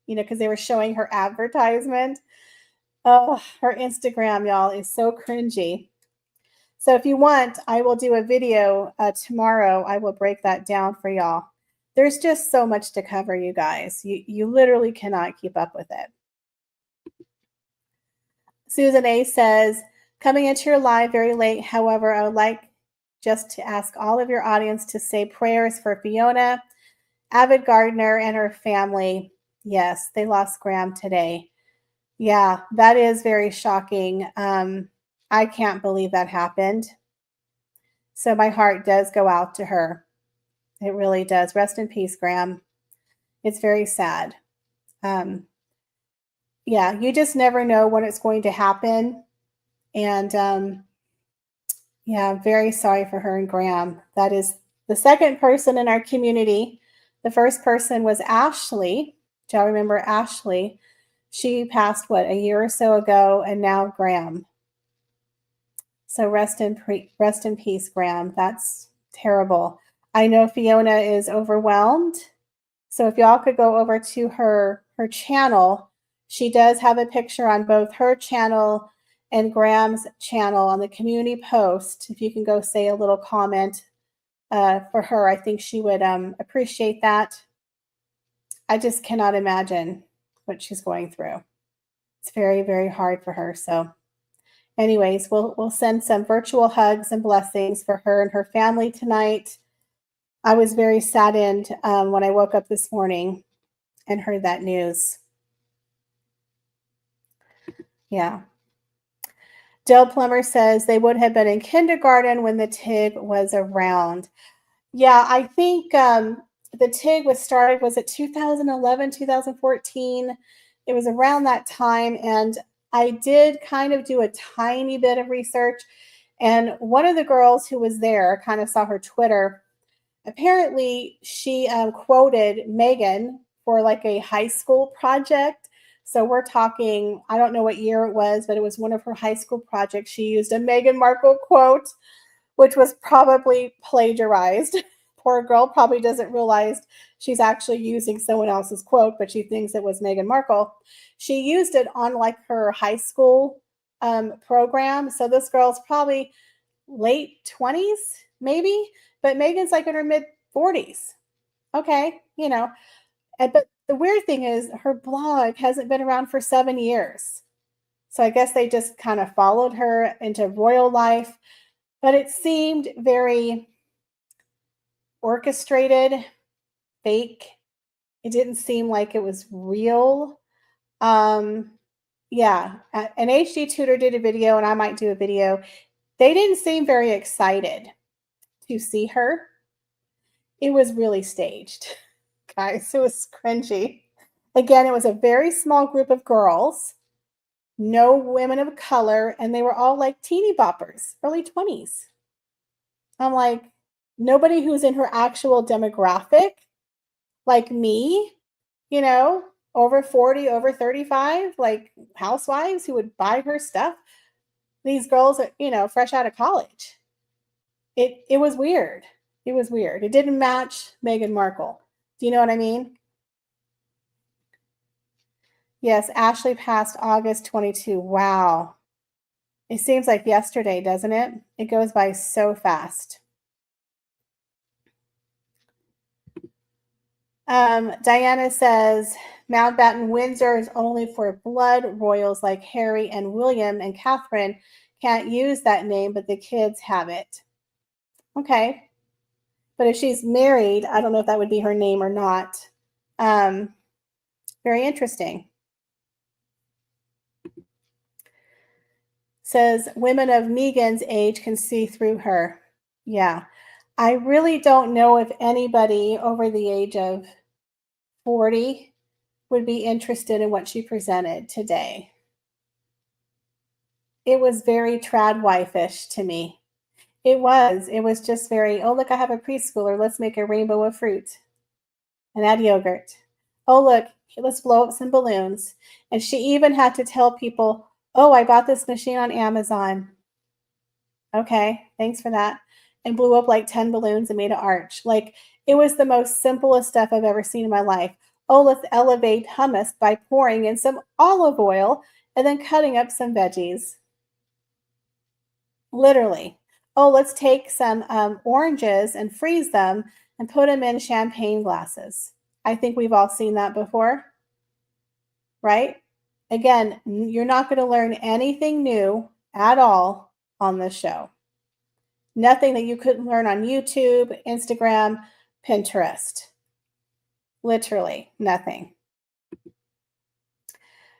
because they were showing her advertisement. Oh, her Instagram, y'all, is so cringy. So if you want, I will do a video tomorrow. I will break that down for y'all. There's just so much to cover, you guys. You literally cannot keep up with it. Susan A says, coming into your live very late. However, I would like just to ask all of your audience to say prayers for Fiona, avid gardener, and her family. Yes, they lost Graham today. Yeah, that is very shocking. I can't believe that happened. So my heart does go out to her. It really does. Rest in peace, Graham. It's very sad. Yeah, you just never know when it's going to happen. And yeah, I'm very sorry for her and Graham. That is the second person in our community. The first person was Ashley. Do y'all remember Ashley? She passed, what, a year or so ago, and now Graham. So rest in peace, Graham. That's terrible. I know Fiona is overwhelmed. So if y'all could go over to her channel, she does have a picture on both her channel and Graham's channel on the community post. If you can go say a little comment for her, I think she would appreciate that. I just cannot imagine what she's going through. It's very, very hard for her. So anyways, we'll send some virtual hugs and blessings for her and her family tonight. I was very saddened when I woke up this morning and heard that news. Yeah. Dale Plummer says they would have been in kindergarten when the TIG was around. Yeah, I think the TIG was started, was it 2011, 2014? It was around that time. And I did kind of do a tiny bit of research. And one of the girls who was there, kind of saw her Twitter. Apparently, she quoted Meghan for like a high school project. So we're talking, I don't know what year it was, but it was one of her high school projects. She used a Meghan Markle quote, which was probably plagiarized. Poor girl probably doesn't realize she's actually using someone else's quote, but she thinks it was Meghan Markle. She used it on like her high school program. So this girl's probably late 20s, maybe, but Meghan's like in her mid 40s. Okay, but the weird thing is her blog hasn't been around for 7 years. So I guess they just kind of followed her into royal life, but it seemed very orchestrated, fake. It didn't seem like it was real. Yeah, an HD tutor did a video, and I might do a video. They didn't seem very excited to see her. It was really staged, guys. It was cringy. Again, it was a very small group of girls, no women of color, and they were all like teeny boppers, early 20s. I'm like, nobody who's in her actual demographic, like me, over 40, over 35, like housewives who would buy her stuff. These girls are, fresh out of college. It was weird. It was weird. It didn't match Meghan Markle. Do you know what I mean? Yes, Ashley passed August 22. Wow. It seems like yesterday, doesn't it? It goes by so fast. Diana says Mountbatten Windsor is only for blood royals like Harry and William, and Catherine can't use that name, but the kids have it. Okay. But if she's married, I don't know if that would be her name or not. Very interesting. Says women of Meghan's age can see through her. Yeah. I really don't know if anybody over the age of 40 would be interested in what she presented today. It was very trad wife-ish to me. It was. It was just very, oh, look, I have a preschooler. Let's make a rainbow of fruit and add yogurt. Oh, look, let's blow up some balloons. And she even had to tell people, oh, I bought this machine on Amazon. Okay, thanks for that. And blew up like 10 balloons and made an arch. Like, it was the most simplest stuff I've ever seen in my life. Oh, let's elevate hummus by pouring in some olive oil and then cutting up some veggies. Literally. Oh, let's take some oranges and freeze them and put them in champagne glasses. I think we've all seen that before, right? Again, you're not going to learn anything new at all on this show. Nothing that you couldn't learn on YouTube, Instagram, Pinterest. Literally nothing.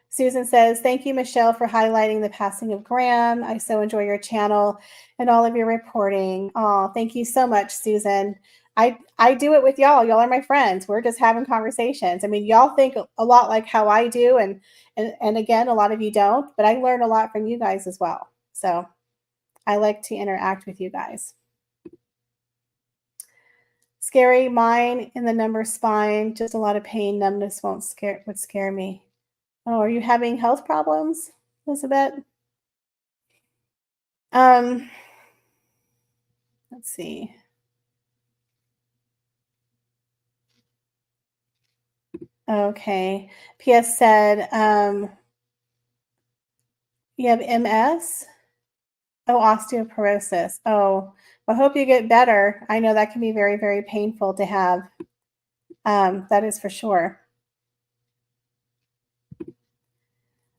Susan says, thank you, Michelle, for highlighting the passing of Graham. I so enjoy your channel and all of your reporting. Oh, thank you so much, Susan. I do it with y'all. Y'all are my friends. We're just having conversations. I mean, y'all think a lot like how I do, and again, a lot of you don't, but I learn a lot from you guys as well. So I like to interact with you guys. Scary mine in the number spine, just a lot of pain, numbness would scare me. Oh, are you having health problems, Elizabeth? Let's see. Okay. PS said, you have MS? Oh, osteoporosis. Oh, I hope you get better. I know that can be very, very painful to have. That is for sure.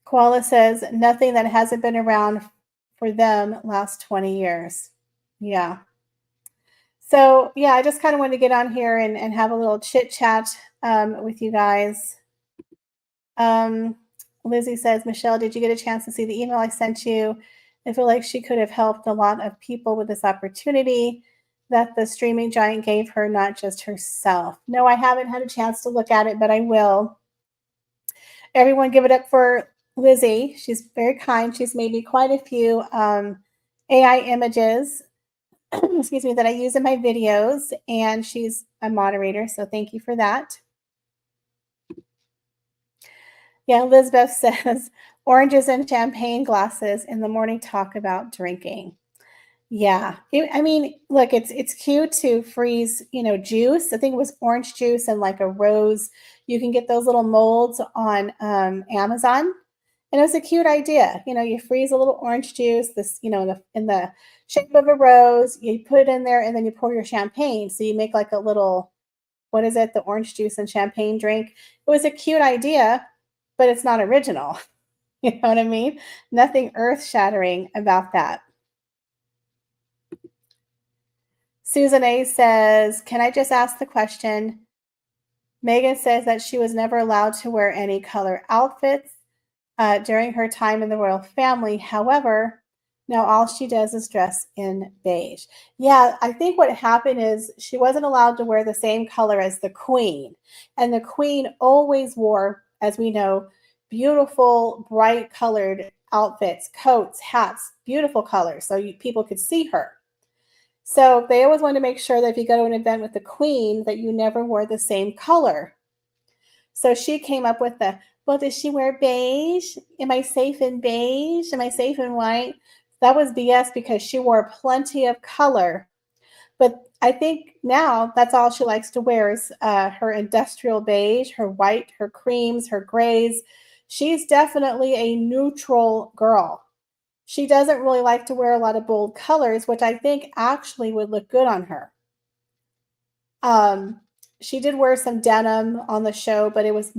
Koala says, nothing that hasn't been around for them last 20 years. Yeah. So, yeah, I just kind of wanted to get on here and have a little chit chat with you guys. Lizzie says, Michelle, did you get a chance to see the email I sent you? I feel like she could have helped a lot of people with this opportunity that the streaming giant gave her, not just herself. No, I haven't had a chance to look at it, but I will. Everyone give it up for Lizzie. She's very kind. She's made me quite a few AI images, excuse me, that I use in my videos, and she's a moderator, so thank you for that. Yeah, Elizabeth says oranges and champagne glasses in the morning talk about drinking. Yeah, I mean, look, it's cute to freeze, juice. I think it was orange juice and like a rose. You can get those little molds on Amazon, and it was a cute idea. You freeze a little orange juice, this, in the shape of a rose. You put it in there, and then you pour your champagne. So you make like a little, what is it? The orange juice and champagne drink. It was a cute idea, but it's not original. You know what I mean? Nothing earth shattering about that. Susan A says, can I just ask the question? Meghan says that she was never allowed to wear any color outfits during her time in the royal family. However, now all she does is dress in beige. Yeah, I think what happened is she wasn't allowed to wear the same color as the queen. And the queen always wore, as we know, beautiful, bright colored outfits, coats, hats, beautiful colors, so people could see her. So they always want to make sure that if you go to an event with the queen, that you never wore the same color. So she came up with well, does she wear beige? Am I safe in beige? Am I safe in white? That was BS because she wore plenty of color. But I think now that's all she likes to wear is her industrial beige, her white, her creams, her grays. She's definitely a neutral girl. She doesn't really like to wear a lot of bold colors, which I think actually would look good on her. She did wear some denim on the show, but it was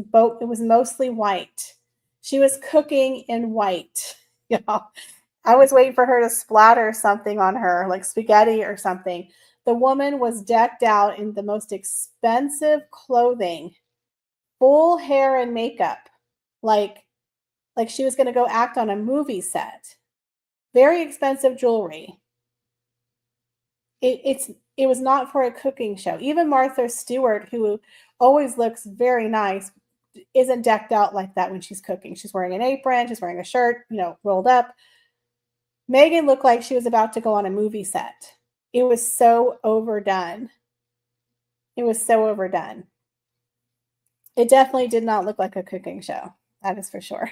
mostly white. She was cooking in white. Yeah. I was waiting for her to splatter something on her, like spaghetti or something. The woman was decked out in the most expensive clothing full hair and makeup, like she was going to go act on a movie set. Very expensive jewelry. It was not for a cooking show. Even Martha Stewart, who always looks very nice, isn't decked out like that when she's cooking. She's wearing an apron, she's wearing a shirt, rolled up. Meghan looked like she was about to go on a movie set. It was so overdone. It was so overdone. It definitely did not look like a cooking show. That is for sure.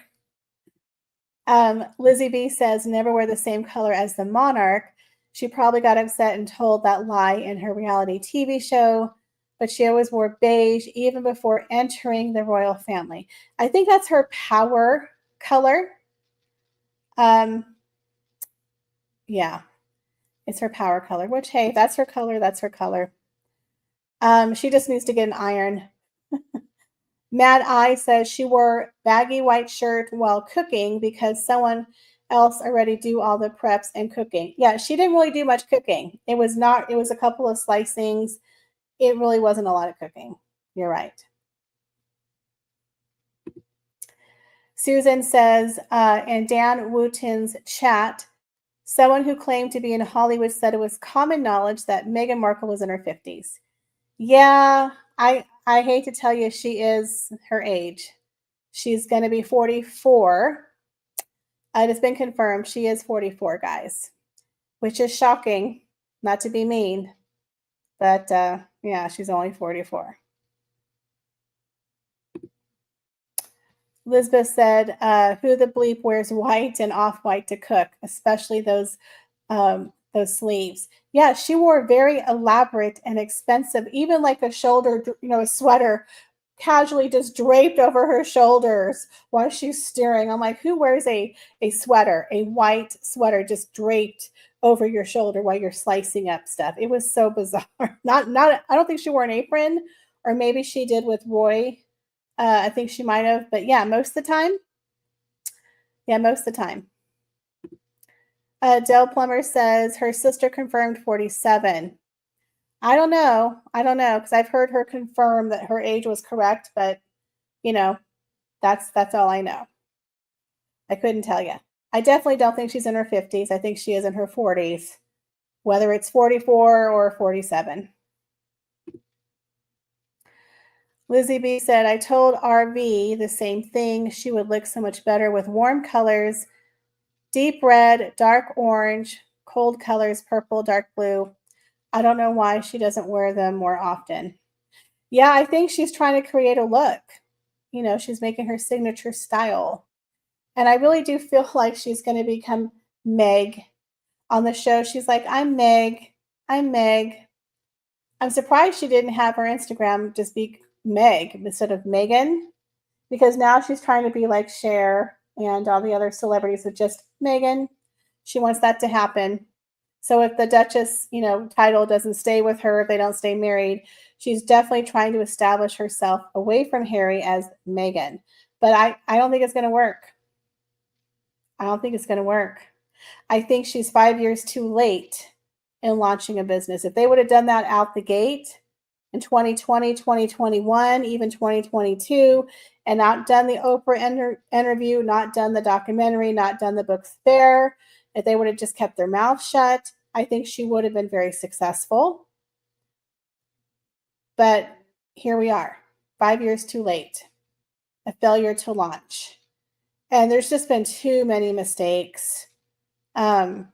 Lizzie B says, never wear the same color as the monarch. She probably got upset and told that lie in her reality TV show, but she always wore beige even before entering the royal family. I think that's her power color. Yeah, it's her power color, which, hey, that's her color. That's her color. She just needs to get an iron. Mad Eye says she wore baggy white shirt while cooking because someone else already do all the preps and cooking. Yeah, she didn't really do much cooking. It was a couple of slicings. It really wasn't a lot of cooking. You're right. Susan says, in Dan Wooten's chat, someone who claimed to be in Hollywood said it was common knowledge that Meghan Markle was in her 50s. Yeah, I hate to tell you, she is her age. She's going to be 44. It has been confirmed she is 44, guys, which is shocking, not to be mean, but yeah, she's only 44. Elizabeth said, who the bleep wears white and off-white to cook, especially those sleeves. Yeah, she wore very elaborate and expensive, even like a shoulder, a sweater casually just draped over her shoulders while she's stirring. I'm like, who wears a sweater, a white sweater just draped over your shoulder while you're slicing up stuff? It was so bizarre. Not I don't think she wore an apron, or maybe she did with Roy. I think she might have, but yeah, most of the time. Yeah, most of the time. Dell Plummer says her sister confirmed 47. I don't know because I've heard her confirm that her age was correct, but that's all I know. I couldn't tell you. I definitely don't think she's in her 50s. I think she is in her 40s, whether it's 44 or 47. Lizzie B said, I told RV the same thing. She would look so much better with warm colors, deep red, dark orange, cold colors, purple, dark blue. I don't know why she doesn't wear them more often. Yeah, I think she's trying to create a look. She's making her signature style. And I really do feel like she's going to become Meg on the show. She's like, I'm Meg. I'm Meg. I'm surprised she didn't have her Instagram just be Meg instead of Meghan, because now she's trying to be like Cher and all the other celebrities with just Meghan. She wants that to happen. So if the Duchess, title doesn't stay with her, if they don't stay married, she's definitely trying to establish herself away from Harry as Meghan. But I don't think it's going to work. I don't think it's going to work. I think she's 5 years too late in launching a business. If they would have done that out the gate in 2020, 2021, even 2022, and not done the Oprah interview, not done the documentary, not done the book Fair, if they would have just kept their mouth shut, I think she would have been very successful. But here we are, 5 years too late, a failure to launch. And there's just been too many mistakes. And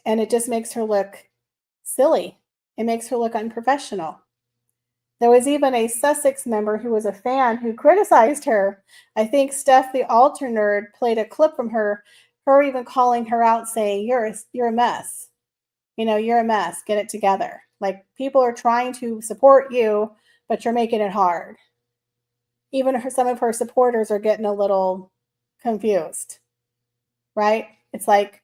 it just makes her look silly. It makes her look unprofessional. There was even a Sussex member who was a fan who criticized her. I think Steph, the altar nerd, played a clip from her even calling her out, saying, you're a mess. You're a mess. Get it together. Like, people are trying to support you, but you're making it hard. Even some of her supporters are getting a little confused, right? It's like,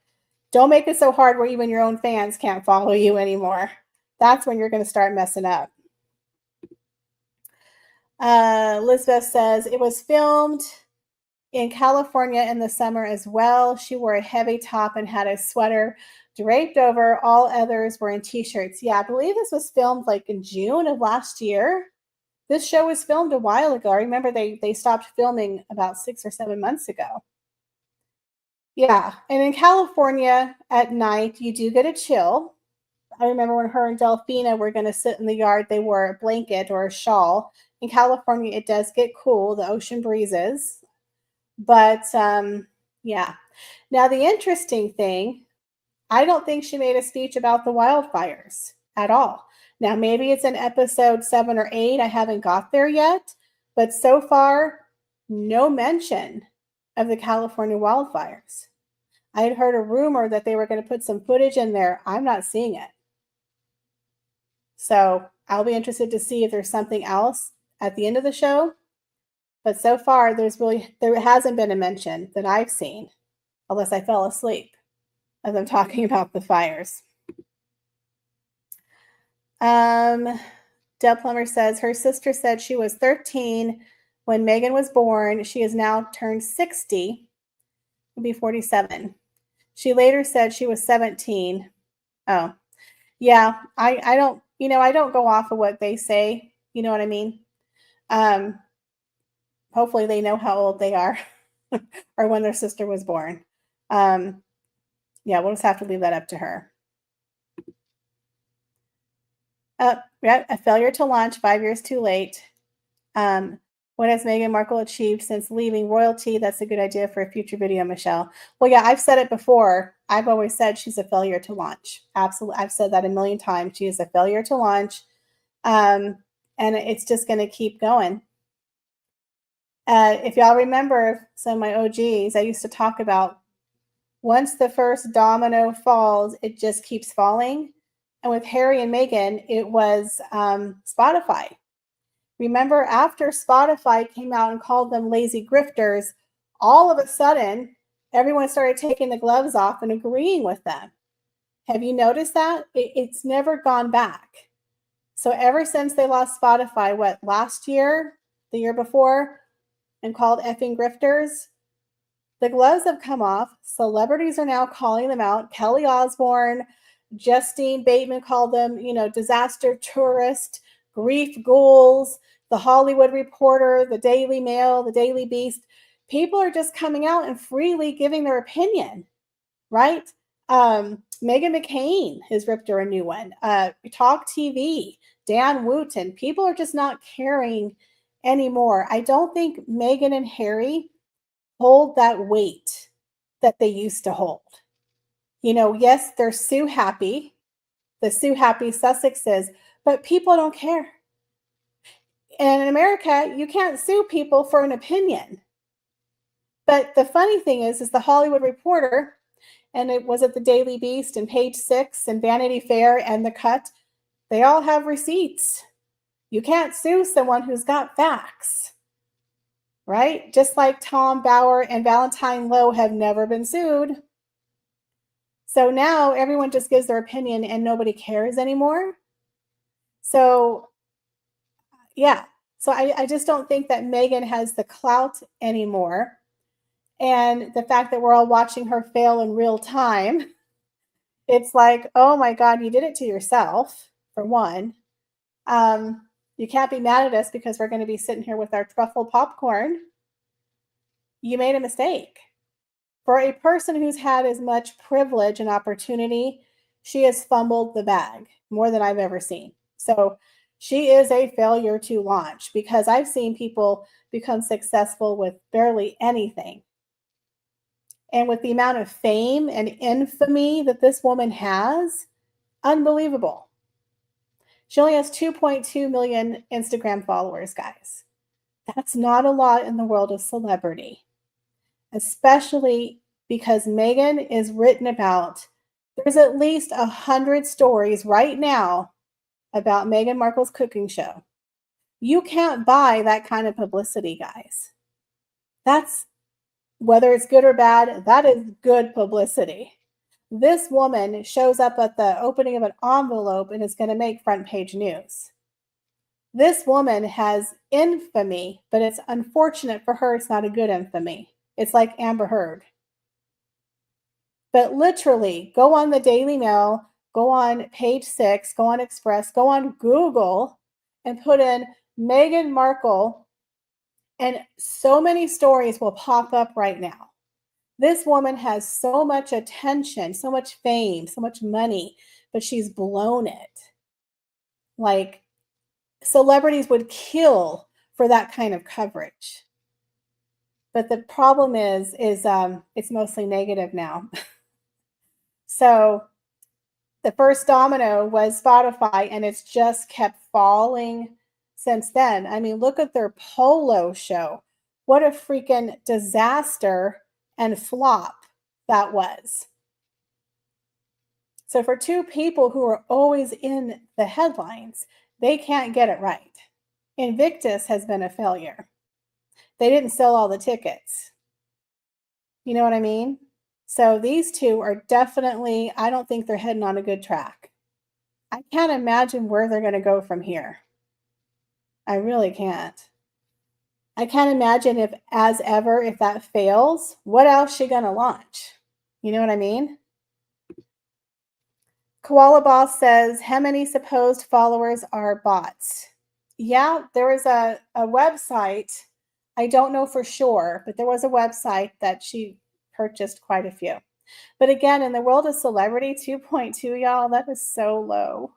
don't make it so hard where even your own fans can't follow you anymore. That's when you're going to start messing up. Elizabeth says, it was filmed in California in the summer as well. She wore a heavy top and had a sweater draped over. All others were in t-shirts. Yeah, I believe this was filmed like in June of last year. This show was filmed a while ago. I remember they stopped filming about 6 or 7 months ago. Yeah, and in California at night, you do get a chill. I remember when her and Delphina were gonna sit in the yard, they wore a blanket or a shawl. In California, it does get cool, the ocean breezes, but, yeah. Now the interesting thing, I don't think she made a speech about the wildfires at all. Now, maybe it's in episode 7 or 8, I haven't got there yet, but so far, no mention of the California wildfires. I had heard a rumor that they were gonna put some footage in there. I'm not seeing it. So, I'll be interested to see if there's something else at the end of the show, but so far, there hasn't been a mention that I've seen, unless I fell asleep of them talking about the fires. Deb Plummer says her sister said she was 13 when Meghan was born. She has now turned 60, will be 47. She later said she was 17. Oh, yeah. I don't, I don't go off of what they say. You know what I mean? Um, Hopefully they know how old they are or when their sister was born. Yeah, we'll just have to leave that up to her. Yeah, a failure to launch 5 years too late. What has Meghan Markle achieved since leaving royalty? That's a good idea for a future video, Michelle. Well, yeah, I've said it before. I've always said she's a failure to launch. Absolutely. I've said that a million times. She is a failure to launch. And it's just going to keep going. If y'all remember some of my OGs, I used to talk about once the first domino falls, it just keeps falling. And with Harry and Meghan, it was Spotify. Remember, after Spotify came out and called them lazy grifters, all of a sudden, everyone started taking the gloves off and agreeing with them. Have you noticed that? It's never gone back. So ever since they lost Spotify, last year, the year before, and called effing grifters, the gloves have come off. Celebrities are now calling them out. Kelly Osbourne, Justine Bateman called them, disaster tourist, grief ghouls, the Hollywood Reporter, the Daily Mail, the Daily Beast. People are just coming out and freely giving their opinion, right? Meghan McCain has ripped her a new one. Talk TV, Dan Wooten. People are just not caring anymore. I don't think Meghan and Harry hold that weight that they used to hold. Yes, they're Sue happy, the Sue happy Sussexes, but people don't care. And in America, you can't sue people for an opinion. But the funny thing is the Hollywood Reporter, and it was at the Daily Beast and Page Six and Vanity Fair and The Cut, they all have receipts. You can't sue someone who's got facts, right? Just like Tom Bauer and Valentine Lowe have never been sued. So now everyone just gives their opinion and nobody cares anymore. So, yeah. So I just don't think that Meghan has the clout anymore. And the fact that we're all watching her fail in real time, it's like, oh my God, you did it to yourself, for one. You can't be mad at us because we're going to be sitting here with our truffle popcorn. You made a mistake. For a person who's had as much privilege and opportunity, she has fumbled the bag more than I've ever seen. So she is a failure to launch because I've seen people become successful with barely anything. And with the amount of fame and infamy that this woman has, unbelievable. She only has 2.2 million Instagram followers, guys. That's not a lot in the world of celebrity, especially because Meghan is written about. There's at least 100 stories right now about Meghan Markle's cooking show. You can't buy that kind of publicity, guys. That's, whether it's good or bad, that is good publicity. This woman shows up at the opening of an envelope and is going to make front page news. This woman has infamy, but it's unfortunate for her. It's not a good infamy. It's like Amber Heard. But literally, go on the Daily Mail, go on Page Six, go on Express, go on Google, and put in Meghan Markle, and so many stories will pop up right now. This woman has so much attention, so much fame, so much money, but she's blown it. Like, celebrities would kill for that kind of coverage. But the problem is it's mostly negative now. So the first domino was Spotify, and it's just kept falling since then. I mean, look at their Polo show. What a freaking disaster and flop that was. So for two people who are always in the headlines, they can't get it right. Invictus has been a failure. They didn't sell all the tickets. You know what I mean? So these two are definitely, I don't think they're heading on a good track. I can't imagine where they're going to go from here. I really can't. I can't imagine if, as ever, if that fails, what else is she going to launch? You know what I mean? Koala Boss says, how many supposed followers are bots? Yeah, there was a website. I don't know for sure, but there was a website that she purchased quite a few. But again, in the world of celebrity, 2.2, y'all, that is so low.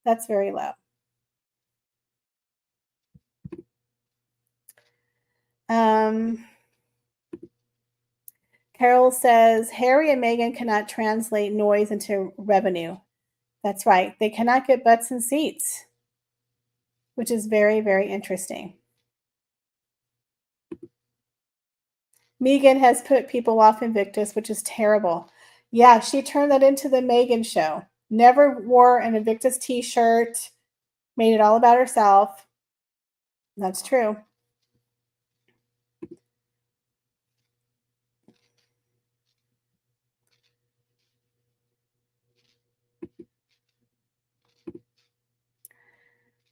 That's very low. Carol says, Harry and Meghan cannot translate noise into revenue. That's right. They cannot get butts and seats, which is very, very interesting. Meghan has put people off Invictus, which is terrible. Yeah, she turned that into the Meghan show. Never wore an Invictus t-shirt, made it all about herself. That's true.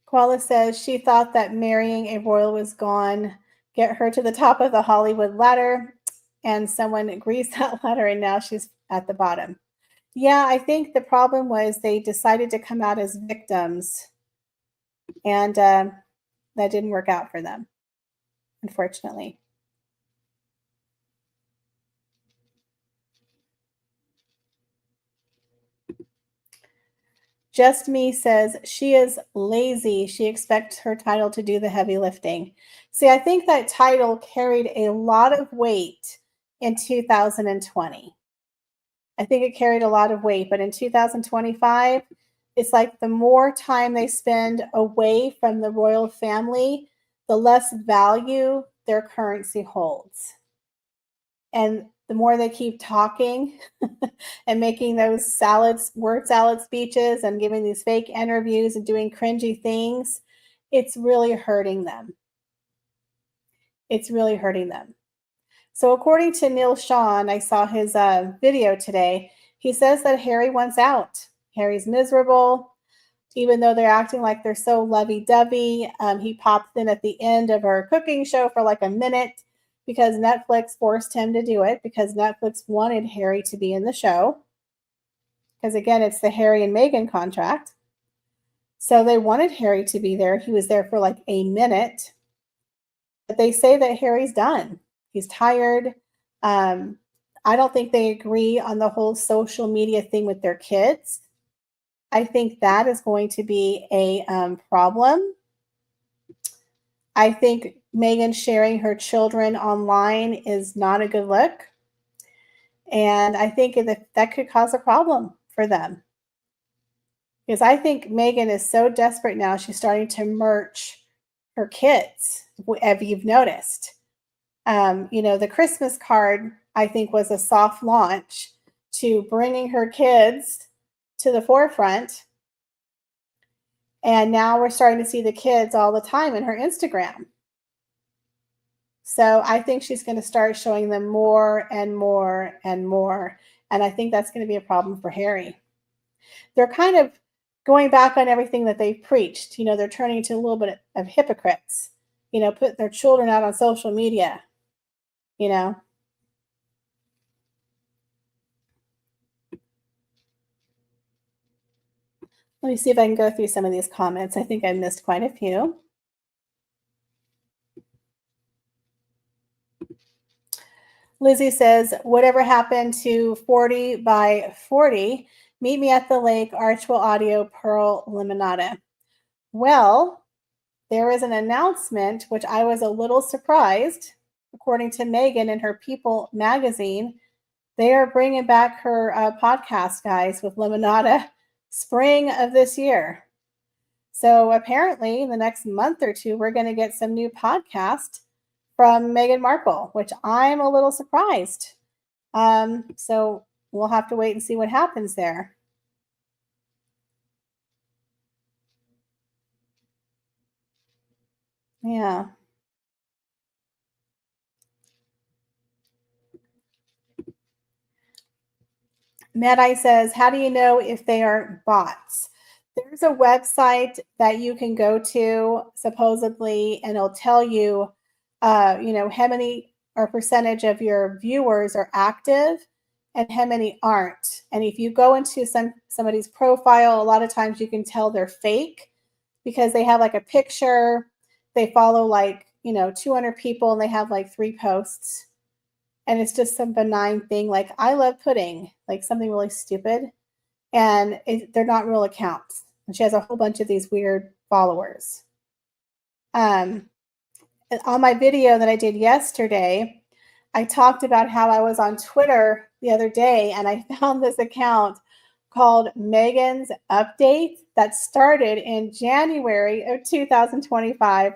Koala says she thought that marrying a royal was gone, get her to the top of the Hollywood ladder, and someone greased that ladder, and now she's at the bottom. Yeah, I think the problem was they decided to come out as victims, and that didn't work out for them, unfortunately. Just Me says she is lazy. She expects her title to do the heavy lifting. See, I think that title carried a lot of weight in 2020. I think it carried a lot of weight, but in 2025, it's like the more time they spend away from the royal family, the less value their currency holds. And the more they keep talking and making those word salad speeches and giving these fake interviews and doing cringy things, it's really hurting them. It's really hurting them. So according to Neil Sean, I saw his video today. He says that Harry wants out. Harry's miserable, even though they're acting like they're so lovey-dovey. He popped in at the end of her cooking show for like a minute because Netflix forced him to do it because Netflix wanted Harry to be in the show. Because again, it's the Harry and Meghan contract. So they wanted Harry to be there. He was there for like a minute. But they say that Harry's done. He's tired. I don't think they agree on the whole social media thing with their kids. I think that is going to be a problem. I think Meghan sharing her children online is not a good look. And I think that could cause a problem for them. Because I think Meghan is so desperate now, she's starting to merch her kids, if you've noticed. The Christmas card, I think, was a soft launch to bringing her kids to the forefront. And now we're starting to see the kids all the time in her Instagram. So I think she's going to start showing them more and more and more. And I think that's going to be a problem for Harry. They're kind of going back on everything that they've preached. They're turning into a little bit of hypocrites, putting their children out on social media. Let me see if I can go through some of these comments. I think I missed quite a few. Lizzie says, whatever happened to 40 by 40? Meet me at the lake, Archwell Audio, Pearl Limonada. Well, there is an announcement, which I was a little surprised. According to Meghan in her People magazine, they are bringing back her podcast, guys, with Limonada spring of this year. So apparently, in the next month or two, we're going to get some new podcast from Meghan Markle, which I'm a little surprised. So we'll have to wait and see what happens there. Yeah. Medai says, how do you know if they are bots? There's a website that you can go to supposedly, and it'll tell you, how many or percentage of your viewers are active and how many aren't. And if you go into somebody's profile, a lot of times you can tell they're fake because they have like a picture, they follow like, 200 people and they have like 3 posts. And it's just some benign thing like I love pudding, like something really stupid. And they're not real accounts. And she has a whole bunch of these weird followers. Um, on my video that I did yesterday, I talked about how I was on Twitter the other day and I found this account called Meghan's Update that started in January of 2025.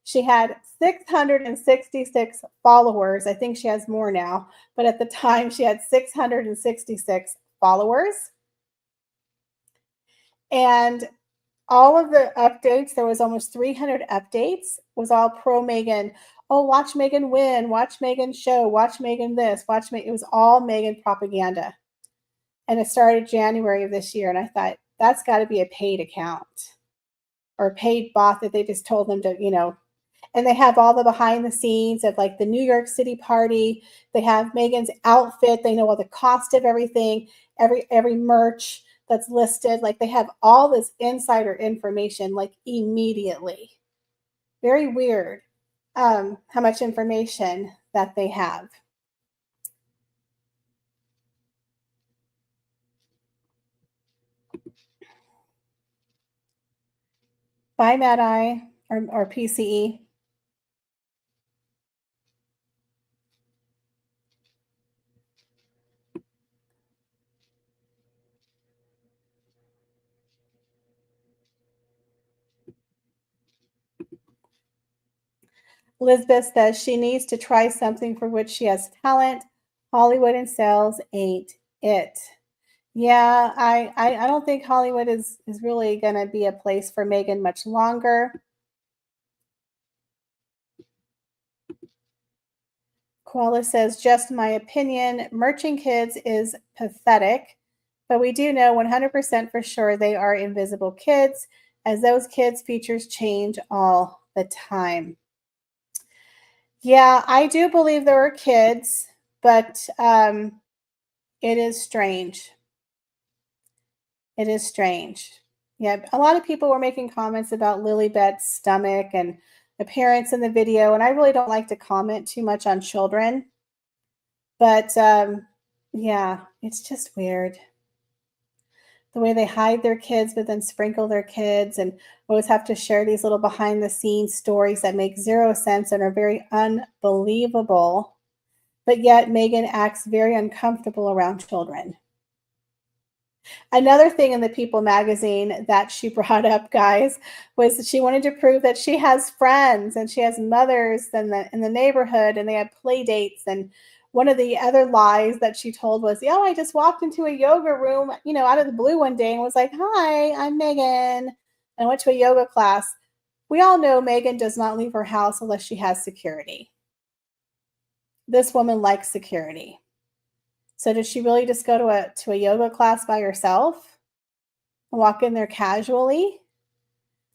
She had 666 followers. I think she has more now, but at the time she had 666 followers. And all of the updates, there was almost 300 updates, was all pro Meghan. Oh, watch Meghan win, watch Meghan show, watch Meghan this, watch Meghan. It was all Meghan propaganda. And it started January of this year. And I thought, that's got to be a paid account or a paid bot that they just told them to, and they have all the behind the scenes of like the New York City party. They have Meghan's outfit. They know all the cost of everything, every merch that's listed. Like they have all this insider information like immediately. Very weird how much information that they have. Bye, Mad Eye or PCE. Elizabeth says she needs to try something for which she has talent. Hollywood and sales ain't it. Yeah, I don't think Hollywood is really going to be a place for Meghan much longer. Koala says, just my opinion, merching kids is pathetic, but we do know 100% for sure they are invisible kids, as those kids' features change all the time. Yeah, I do believe there are kids, but it is strange. It is strange. Yeah, a lot of people were making comments about Lilibet's stomach and appearance in the video, and I really don't like to comment too much on children. But yeah, it's just weird. The way they hide their kids, but then sprinkle their kids, and always have to share these little behind the scenes stories that make zero sense and are very unbelievable. But yet, Meghan acts very uncomfortable around children. Another thing in the People magazine that she brought up, guys, was that she wanted to prove that she has friends and she has mothers in the neighborhood and they have play dates. And one of the other lies that she told was, "Yeah, I just walked into a yoga room, out of the blue one day and was like, 'Hi, I'm Meghan.' And I went to a yoga class." We all know Meghan does not leave her house unless she has security. This woman likes security. So does she really just go to a yoga class by herself and walk in there casually?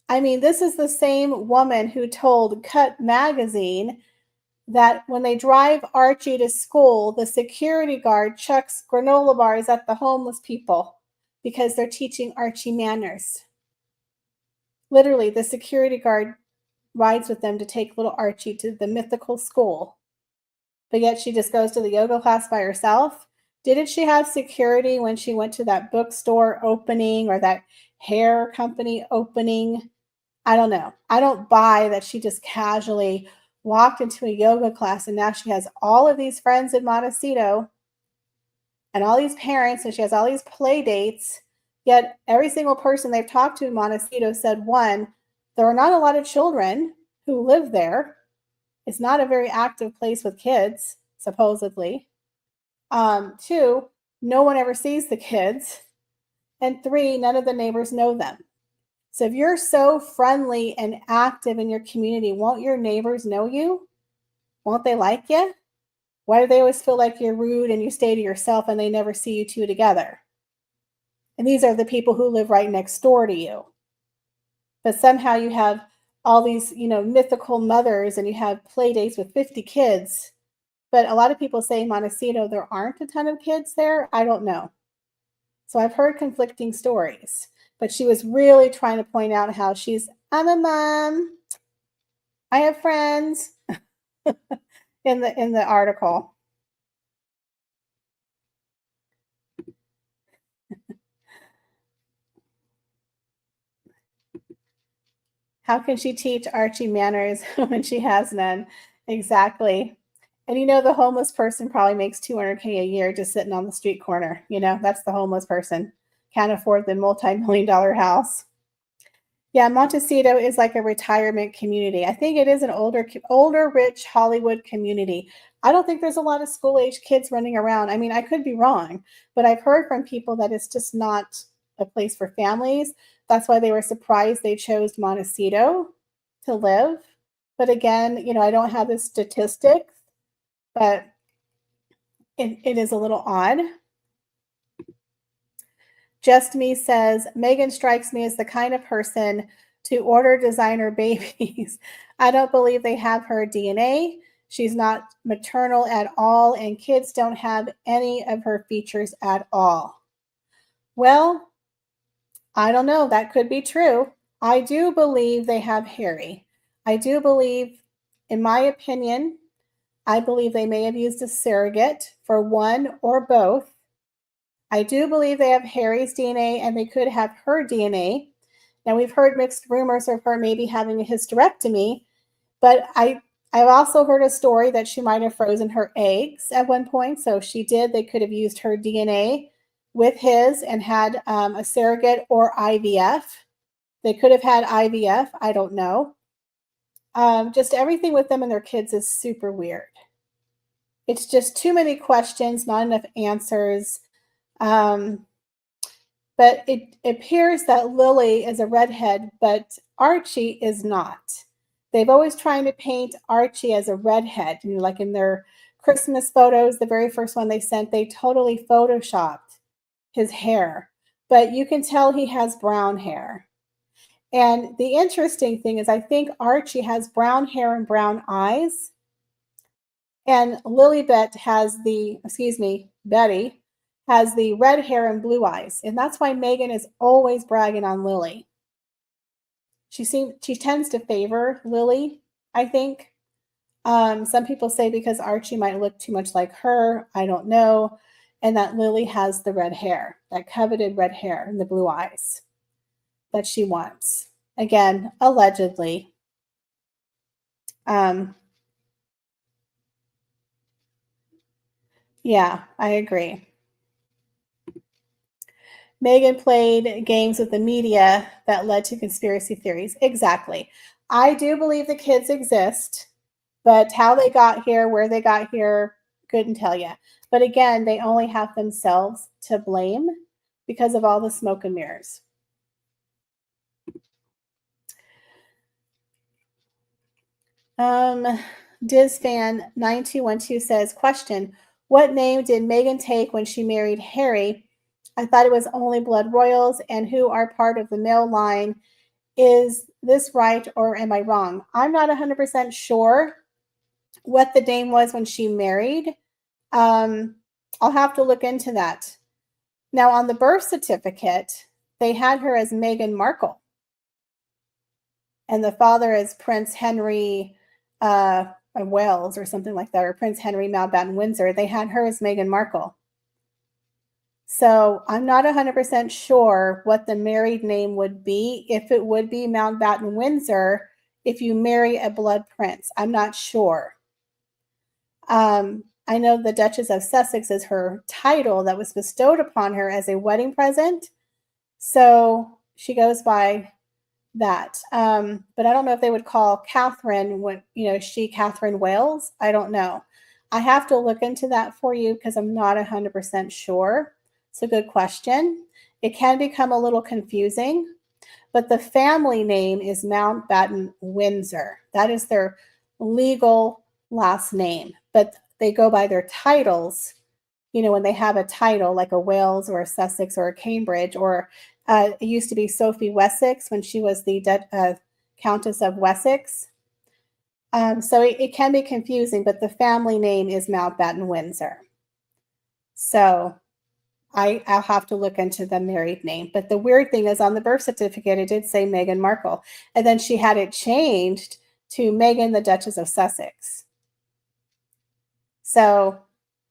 I mean, this is the same woman who told Cut Magazine that when they drive Archie to school, the security guard chucks granola bars at the homeless people because they're teaching Archie manners. Literally, the security guard rides with them to take little Archie to the mythical school. but yet she just goes to the yoga class by herself. Didn't she have security when she went to that bookstore opening or that hair company opening? I don't know. I don't buy that she just casually walked into a yoga class and now she has all of these friends in Montecito and all these parents and she has all these play dates. Yet every single person they've talked to in Montecito said, one, there are not a lot of children who live there. It's not a very active place with kids, supposedly. Two, no one ever sees the kids. And three, none of the neighbors know them. So if you're so friendly and active in your community, won't your neighbors know you? Won't they like you? Why do they always feel like you're rude and you stay to yourself and they never see you two together? And these are the people who live right next door to you. But somehow you have all these, mythical mothers and you have play dates with 50 kids. But a lot of people say in Montecito there aren't a ton of kids there. I don't know. So I've heard conflicting stories. But she was really trying to point out how I'm a mom. I have friends in the article. How can she teach Archie manners when she has none? Exactly. And the homeless person probably makes $200K a year just sitting on the street corner. That's the homeless person. Can't afford the multi-million-dollar house. Yeah, Montecito is like a retirement community. I think it is an older, rich Hollywood community. I don't think there's a lot of school-age kids running around. I mean, I could be wrong, but I've heard from people that it's just not a place for families. That's why they were surprised they chose Montecito to live. But again, I don't have the statistics, but it is a little odd. Just Me says, Meghan strikes me as the kind of person to order designer babies. I don't believe they have her DNA. She's not maternal at all, and kids don't have any of her features at all. Well, I don't know. That could be true. I do believe they have Harry. I do believe, in my opinion, I believe they may have used a surrogate for one or both. I do believe they have Harry's DNA and they could have her DNA. Now, we've heard mixed rumors of her maybe having a hysterectomy, but I've also heard a story that she might have frozen her eggs at one point. So if she did, they could have used her DNA with his and had a surrogate or IVF. They could have had IVF. I don't know. Just everything with them and their kids is super weird. It's just too many questions, not enough answers. But it appears that Lily is a redhead, but Archie is not. They've always trying to paint Archie as a redhead. Like in their Christmas photos, the very first one they sent, they totally photoshopped his hair. But you can tell he has brown hair. And the interesting thing is I think Archie has brown hair and brown eyes. And Betty has the red hair and blue eyes. And that's why Meghan is always bragging on Lily. She tends to favor Lily, I think. Some people say because Archie might look too much like her. I don't know. And that Lily has the red hair, that coveted red hair and the blue eyes that she wants. Again, allegedly. Yeah, I agree. Meghan played games with the media that led to conspiracy theories. Exactly. I do believe the kids exist, but how they got here, where they got here, couldn't tell you. But again, they only have themselves to blame because of all the smoke and mirrors. DizFan9212 says, question, what name did Meghan take when she married Harry? I thought it was only blood royals and who are part of the male line. Is this right or am I wrong? I'm not 100% sure what the name was when she married. I'll have to look into that. Now, on the birth certificate, they had her as Meghan Markle. And the father is Prince Henry Wales or something like that, or Prince Henry Mountbatten Windsor. They had her as Meghan Markle. So I'm not 100% sure what the married name would be, if it would be Mountbatten Windsor if you marry a blood prince. I'm not sure. I know the Duchess of Sussex is her title that was bestowed upon her as a wedding present. So she goes by that. But I don't know if they would call Catherine when, she Catherine Wales. I don't know. I have to look into that for you because I'm not 100% sure. It's a good question. It can become a little confusing, but the family name is Mountbatten Windsor. That is their legal last name, but they go by their titles. When they have a title like a Wales or a Sussex or a Cambridge, or it used to be Sophie Wessex when she was the Countess of Wessex. So it can be confusing, but the family name is Mountbatten Windsor. So I'll have to look into the married name. But the weird thing is on the birth certificate, it did say Meghan Markle. And then she had it changed to Meghan, the Duchess of Sussex. So,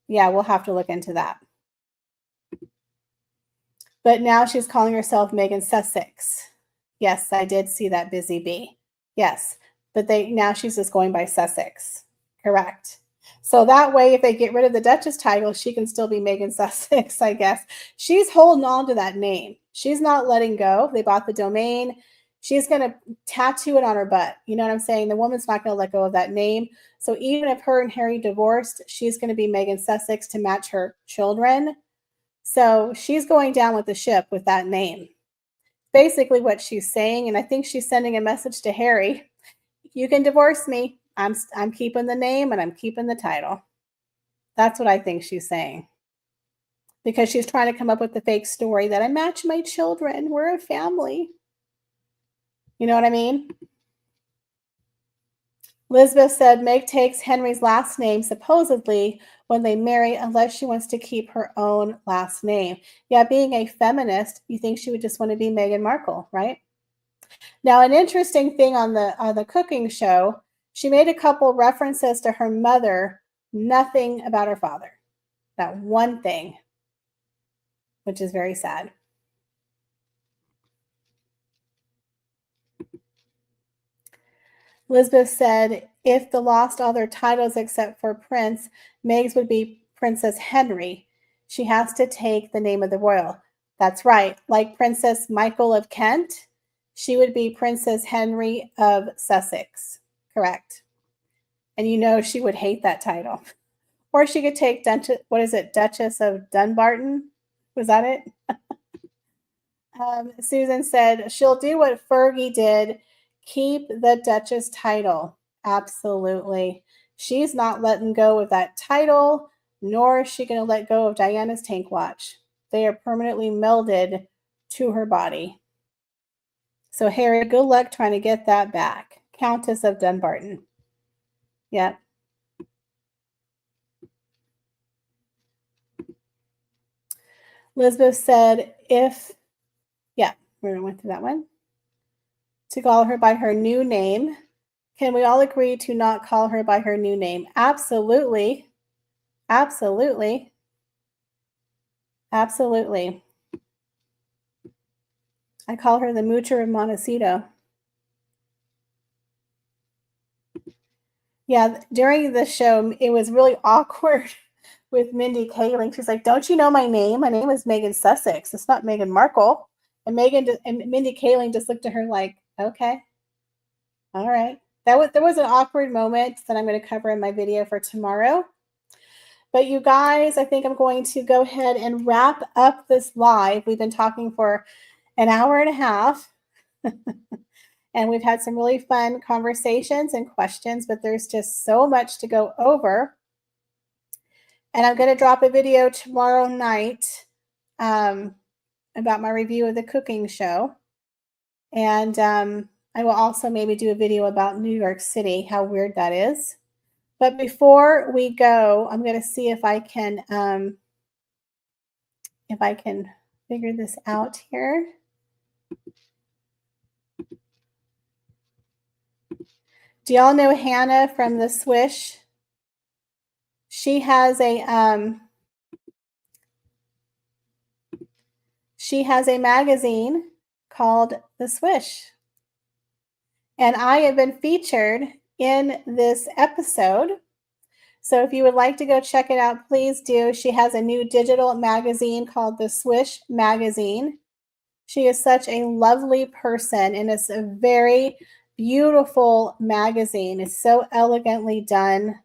yeah, we'll have to look into that. But now she's calling herself Meghan Sussex. Yes, I did see that, Busy Bee. Yes, but now she's just going by Sussex. Correct. So that way, if they get rid of the Duchess title, she can still be Meghan Sussex, I guess. She's holding on to that name. She's not letting go. They bought the domain. She's going to tattoo it on her butt. You know what I'm saying? The woman's not going to let go of that name. So even if her and Harry divorced, she's going to be Meghan Sussex to match her children. So she's going down with the ship with that name. Basically what she's saying, and I think she's sending a message to Harry. You can divorce me. I'm keeping the name and I'm keeping the title. That's what I think she's saying. Because she's trying to come up with the fake story that I match my children. We're a family. You know what I mean? Elizabeth said Meg takes Henry's last name supposedly when they marry unless she wants to keep her own last name. Yeah, being a feminist, you think she would just want to be Meghan Markle, right? Now, an interesting thing on the cooking show, she made a couple references to her mother, nothing about her father. That one thing, which is very sad. Elizabeth said, if the lost all their titles except for Prince, Meg's would be Princess Henry. She has to take the name of the royal. That's right. Like Princess Michael of Kent, she would be Princess Henry of Sussex. Correct. And she would hate that title. Or she could take Duchess of Dunbarton? Was that it? Susan said she'll do what Fergie did, keep the Duchess title. Absolutely. She's not letting go of that title, nor is she going to let go of Diana's tank watch. They are permanently melded to her body. So, Harry, good luck trying to get that back. Countess of Dunbarton. Yep. Elizabeth said we went through that one. To call her by her new name. Can we all agree to not call her by her new name? Absolutely. Absolutely. Absolutely. I call her the Moocher of Montecito. Yeah, during the show, it was really awkward with Mindy Kaling. She's like, don't you know my name? My name is Meghan Sussex. It's not Meghan Markle. And Mindy Kaling just looked at her like, okay. All right. There was an awkward moment that I'm going to cover in my video for tomorrow. But you guys, I think I'm going to go ahead and wrap up this live. We've been talking for an hour and a half. And we've had some really fun conversations and questions, but there's just so much to go over. And I'm going to drop a video tomorrow night about my review of the cooking show. And I will also maybe do a video about New York City, how weird that is. But before we go, I'm going to see if I can figure this out here. Do y'all know Hannah from the Swish? She has a magazine called The Swish. And I have been featured in this episode. So if you would like to go check it out, please do. She has a new digital magazine called the Swish Magazine. She is such a lovely person, and it's a very beautiful magazine. It's so elegantly done.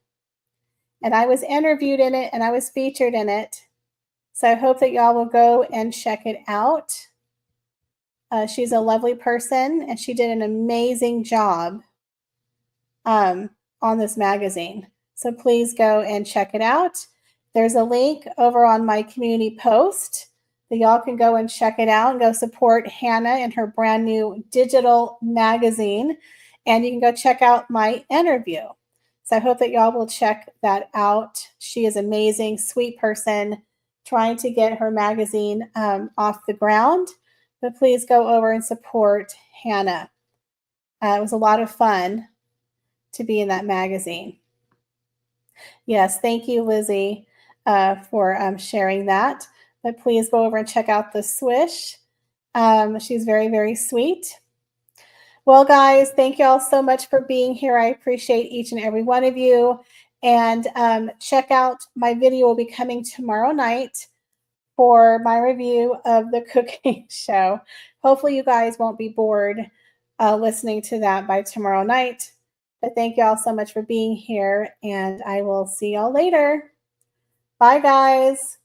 And I was interviewed in it and I was featured in it. So I hope that y'all will go and check it out. She's a lovely person and she did an amazing job on this magazine. So please go and check it out. There's a link over on my community post that y'all can go and check it out and go support Hannah in her brand new digital magazine. And you can go check out my interview. So I hope that y'all will check that out. She is amazing, sweet person, trying to get her magazine off the ground. But please go over and support Hannah. It was a lot of fun to be in that magazine. Yes, thank you, Lizzie, for sharing that. But please go over and check out the Swish. She's very, very sweet. Well, guys, thank you all so much for being here. I appreciate each and every one of you. And check out my video will be coming tomorrow night for my review of the cooking show. Hopefully you guys won't be bored listening to that by tomorrow night. But thank you all so much for being here, and I will see y'all later. Bye, guys.